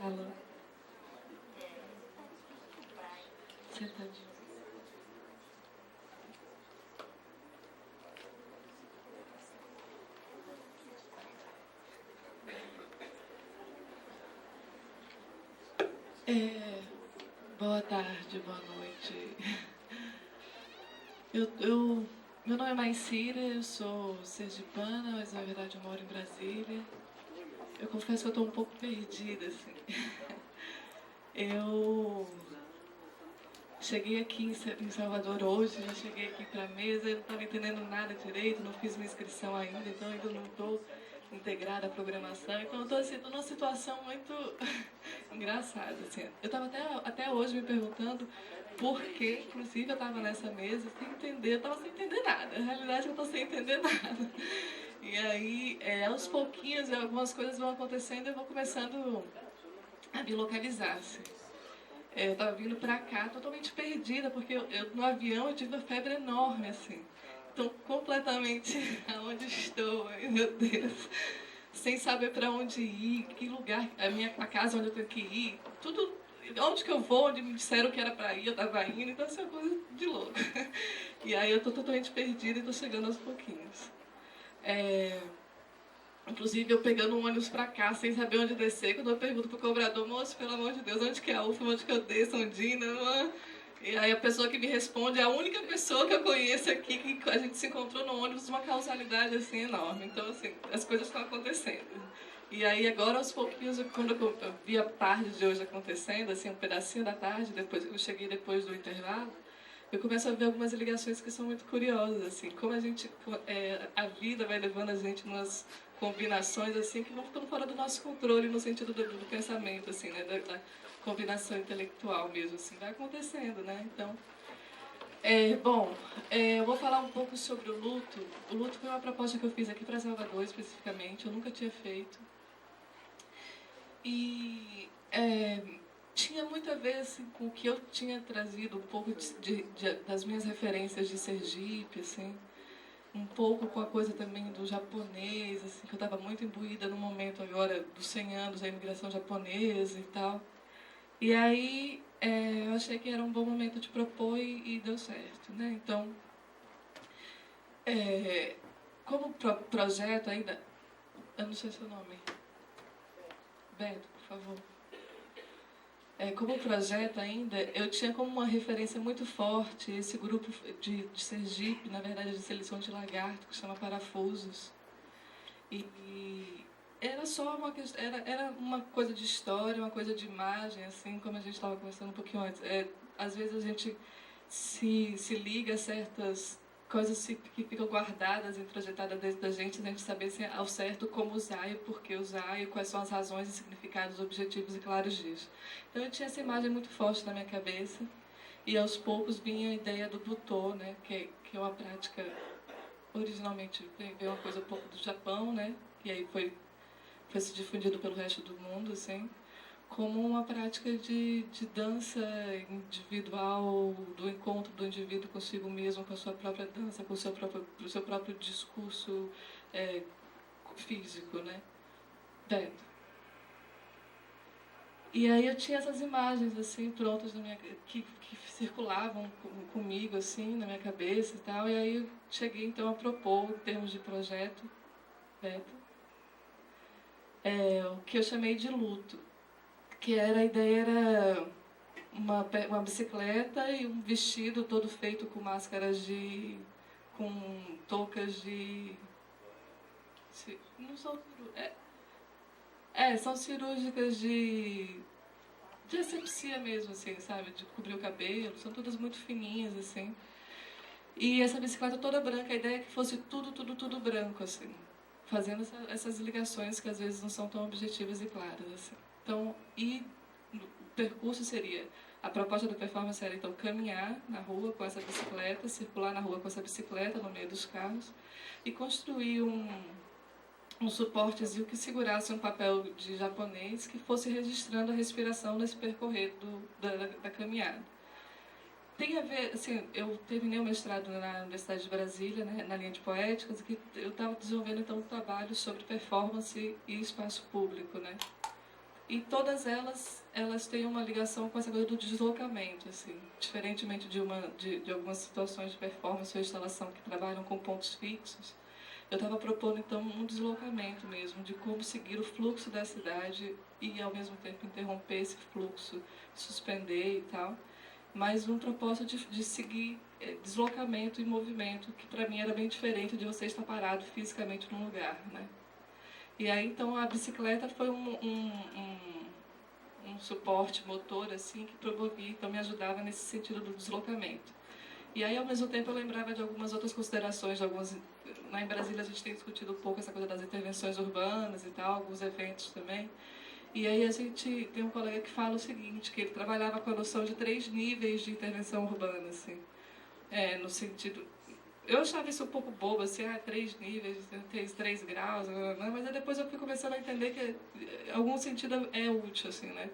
Alô? Sentadinho. Boa tarde, boa noite. Meu nome é Maicira, eu sou sergipana, mas na verdade eu moro em Brasília. Eu confesso que eu estou um pouco perdida, assim. Eu cheguei aqui em Salvador hoje, já cheguei aqui para a mesa, eu não estava entendendo nada direito, não fiz minha inscrição ainda, então ainda não estou integrada à programação. Então eu estou assim, numa situação muito engraçada, assim. Eu estava até hoje me perguntando por que, inclusive, eu estava nessa mesa sem entender, eu estava sem entender nada. Na realidade, eu estou sem entender nada. E aí, aos pouquinhos, algumas coisas vão acontecendo e eu vou começando a me localizar, assim. Eu estava vindo para cá totalmente perdida, porque eu no avião eu tive uma febre enorme, assim. Estou completamente aonde estou, ai, meu Deus. Sem saber para onde ir, que lugar, a casa onde eu tenho que ir, tudo, onde que eu vou, onde me disseram que era para ir, eu estava indo, então essa é uma coisa de louco. E aí eu estou totalmente perdida e estou chegando aos pouquinhos. Inclusive eu pegando um ônibus pra cá sem saber onde descer, quando eu pergunto pro cobrador, moço, pelo amor de Deus, onde que é a UFMA, onde que eu desço, Ondina? E aí a pessoa que me responde é a única pessoa que eu conheço aqui, que a gente se encontrou no ônibus, uma causalidade assim enorme. Então assim, as coisas estão acontecendo. E aí agora aos pouquinhos, quando eu vi a tarde de hoje acontecendo, assim, um pedacinho da tarde, depois eu cheguei depois do intervalo, eu começo a ver algumas ligações que são muito curiosas, assim, como a gente, a vida vai levando a gente umas combinações, assim, que não estão fora do nosso controle, no sentido do pensamento, assim, né, da combinação intelectual mesmo, assim, vai acontecendo, né, então... eu vou falar um pouco sobre o luto. O luto foi uma proposta que eu fiz aqui para Salvador, especificamente, eu nunca tinha feito. E... tinha muito a ver assim, com o que eu tinha trazido, um pouco das minhas referências de Sergipe, assim, um pouco com a coisa também do japonês, assim, que eu estava muito imbuída no momento agora dos 100 anos da imigração japonesa e tal. E aí eu achei que era um bom momento de propor e deu certo, né? Então, como projeto ainda, eu não sei seu nome, Beto, por favor. Como projeto ainda, eu tinha como uma referência muito forte esse grupo de Sergipe, na verdade de seleção de lagarto, que chama Parafusos. E era só era uma coisa de história, uma coisa de imagem, assim, como a gente estava conversando um pouquinho antes. Às vezes a gente se liga a certas coisas que ficam guardadas e projetadas dentro da gente, a gente saber assim, ao certo como usar e por que usar e quais são as razões e significados objetivos e claros disso. Então eu tinha essa imagem muito forte na minha cabeça e aos poucos vinha a ideia do Butô, né, que é uma prática originalmente veio uma coisa um pouco do Japão, né, e aí foi se difundido pelo resto do mundo, assim, como uma prática de dança individual, do encontro do indivíduo consigo mesmo, com a sua própria dança, com o seu próprio discurso físico, né? Beto. E aí eu tinha essas imagens, assim, prontas na minha, que circulavam comigo, assim, na minha cabeça e tal, e aí eu cheguei, então, a propor, em termos de projeto, Beto, o que eu chamei de luto. Que a ideia era uma bicicleta e um vestido todo feito com máscaras com toucas de... Não são... são cirúrgicas de asepsia mesmo, assim, sabe? De cobrir o cabelo, são todas muito fininhas, assim. E essa bicicleta toda branca, a ideia é que fosse tudo branco, assim. Fazendo essas ligações que às vezes não são tão objetivas e claras, assim. Então, e o percurso seria, a proposta da performance era então caminhar na rua com essa bicicleta, circular na rua com essa bicicleta no meio dos carros e construir um suportezinho que segurasse um papel de japonês que fosse registrando a respiração nesse percorrer da caminhada. Tem a ver, assim, eu terminei o mestrado na Universidade de Brasília, né, na linha de poéticas, que eu estava desenvolvendo então um trabalho sobre performance e espaço público, né? E todas elas têm uma ligação com essa coisa do deslocamento, assim, diferentemente de algumas situações de performance ou instalação que trabalham com pontos fixos. Eu estava propondo então um deslocamento mesmo, de como seguir o fluxo da cidade e ao mesmo tempo interromper esse fluxo, suspender e tal, mas um propósito de seguir deslocamento e movimento, que para mim era bem diferente de você estar parado fisicamente num lugar, né? E aí, então, a bicicleta foi um suporte motor, assim, que promovia, então me ajudava nesse sentido do deslocamento. E aí, ao mesmo tempo, eu lembrava de algumas outras considerações, lá em Brasília a gente tem discutido um pouco essa coisa das intervenções urbanas e tal, alguns eventos também. E aí a gente tem um colega que fala o seguinte, que ele trabalhava com a noção de 3 níveis de intervenção urbana, assim, no sentido... Eu achava isso um pouco bobo, assim, 3 níveis, 3 graus, mas aí depois eu fui começando a entender que, em algum sentido, é útil, assim, né?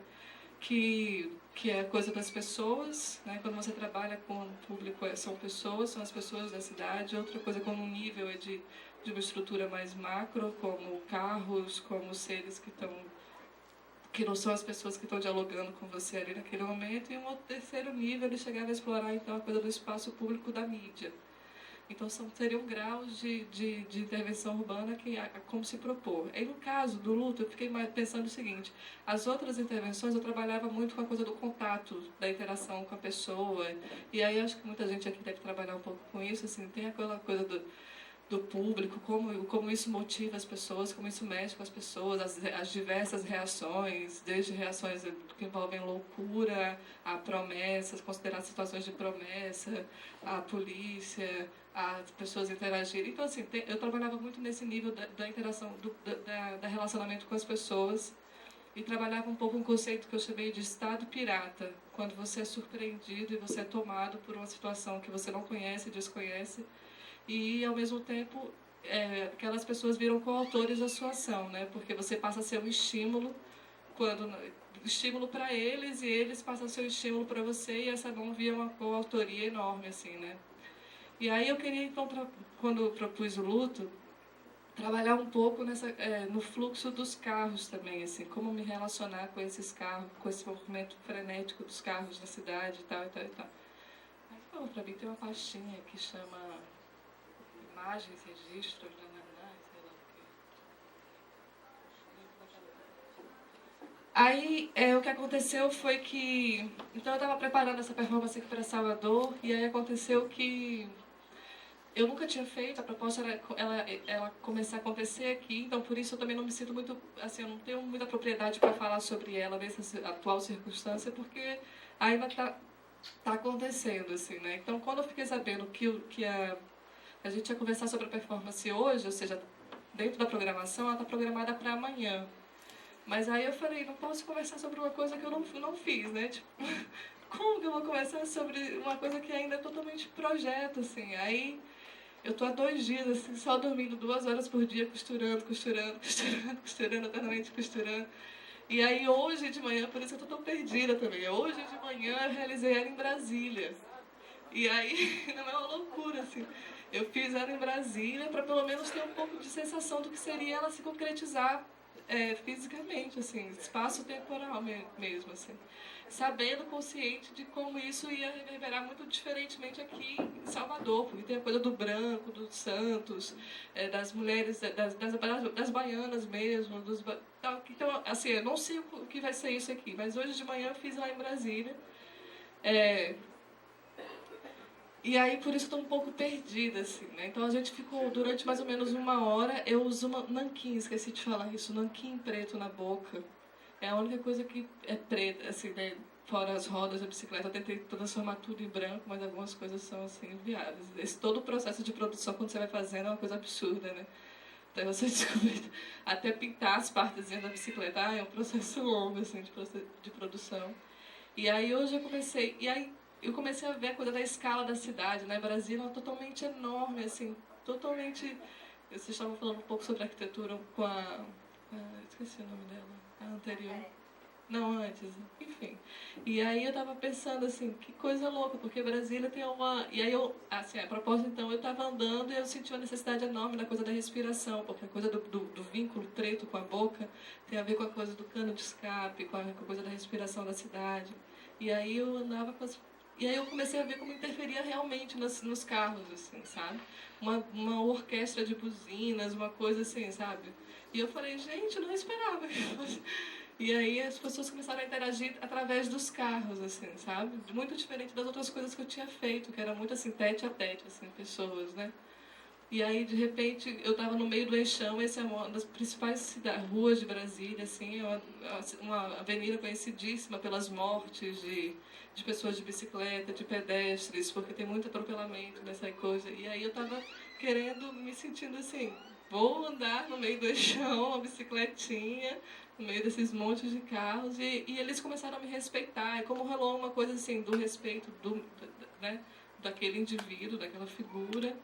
Que é a coisa das pessoas, né? Quando você trabalha com o público, são as pessoas da cidade. Outra coisa, como um nível é de uma estrutura mais macro, como carros, como seres que não são as pessoas que estão dialogando com você ali naquele momento. E um terceiro nível, ele chegava a explorar, então, a coisa do espaço público da mídia. Então, seriam graus de intervenção urbana que como se propor. E no caso do luto, eu fiquei pensando o seguinte, as outras intervenções eu trabalhava muito com a coisa do contato, da interação com a pessoa, e aí acho que muita gente aqui deve trabalhar um pouco com isso, assim, tem aquela coisa do público, como isso motiva as pessoas, como isso mexe com as pessoas, as diversas reações, desde reações que envolvem loucura, a promessas, considerar situações de promessa, a polícia, as pessoas interagirem. Então, assim, eu trabalhava muito nesse nível da interação, da relacionamento com as pessoas, e trabalhava um pouco um conceito que eu chamei de estado pirata, quando você é surpreendido e você é tomado por uma situação que você não conhece, desconhece, e, ao mesmo tempo, aquelas pessoas viram coautores da sua ação, né? Porque você passa a ser um estímulo para eles, e eles passam a ser um estímulo para você, e essa não via uma coautoria enorme, assim, né? E aí eu queria, então, quando eu propus o luto, trabalhar um pouco no fluxo dos carros também, assim, como me relacionar com esses carros, com esse movimento frenético dos carros na cidade e tal, e tal, e tal. Aí, para mim, tem uma pastinha que chama Imagens, Registros, sei lá o quê. Aí, o que aconteceu foi que... Então, eu estava preparando essa performance aqui para Salvador, e aí aconteceu que eu nunca tinha feito, a proposta era ela começar a acontecer aqui, então por isso eu também não me sinto muito, assim, eu não tenho muita propriedade para falar sobre ela nessa atual circunstância, porque ainda está acontecendo, assim, né? Então, quando eu fiquei sabendo que a gente ia conversar sobre a performance hoje, ou seja, dentro da programação, ela está programada para amanhã. Mas aí eu falei, não posso conversar sobre uma coisa que eu não fiz, né? Tipo, como que eu vou conversar sobre uma coisa que ainda é totalmente projeto, assim? Aí eu tô há 2 dias, assim, só dormindo 2 horas por dia, costurando, eternamente costurando. E aí hoje de manhã, por isso eu tô tão perdida também, hoje de manhã eu realizei ela em Brasília. E aí, não é uma loucura, assim. Eu fiz ela em Brasília para pelo menos ter um pouco de sensação do que seria ela se concretizar fisicamente, assim, espaço-temporal mesmo, assim. Sabendo, consciente de como isso ia reverberar muito diferentemente aqui em Salvador, porque tem a coisa do branco, dos santos, das mulheres, das baianas mesmo, então, assim, eu não sei o que vai ser isso aqui, mas hoje de manhã eu fiz lá em Brasília, e aí, por isso, estou um pouco perdida, assim, né? Então, a gente ficou durante mais ou menos 1 hora. Eu uso nanquim, esqueci de falar isso, nanquim preto na boca. É a única coisa que é preta, assim, né? Fora as rodas da bicicleta. Eu tentei transformar tudo em branco, mas algumas coisas são, assim, inviáveis. Todo o processo de produção, quando você vai fazendo, é uma coisa absurda, né? Então, você descobre até pintar as partezinhas da bicicleta. É um processo longo, assim, de produção. E aí, hoje eu comecei... Eu comecei a ver a coisa da escala da cidade, né? Brasília é totalmente enorme, assim, totalmente... Vocês estavam falando um pouco sobre arquitetura com esqueci o nome dela, a anterior. Não, antes, enfim. E aí eu tava pensando, assim, que coisa louca, porque Brasília tem uma... E aí eu, assim, a propósito, então, eu tava andando e eu senti uma necessidade enorme da coisa da respiração, porque a coisa do vínculo preto com a boca tem a ver com a coisa do cano de escape, com a coisa da respiração da cidade. E aí eu andava com as... E aí eu comecei a ver como interferia realmente nos carros, assim, sabe? Uma orquestra de buzinas, uma coisa assim, sabe? E eu falei, gente, eu não esperava. E aí as pessoas começaram a interagir através dos carros, assim, sabe? Muito diferente das outras coisas que eu tinha feito, que era muito assim, tete a tete, assim, pessoas, né? E aí, de repente, eu estava no meio do Eixão, essa é uma das principais ruas de Brasília, assim, uma avenida conhecidíssima pelas mortes de pessoas de bicicleta, de pedestres, porque tem muito atropelamento nessa coisa. E aí eu estava me sentindo assim, vou andar no meio do Eixão, uma bicicletinha, no meio desses montes de carros, e eles começaram a me respeitar. E como rolou uma coisa assim, do respeito né, daquele indivíduo, daquela figura.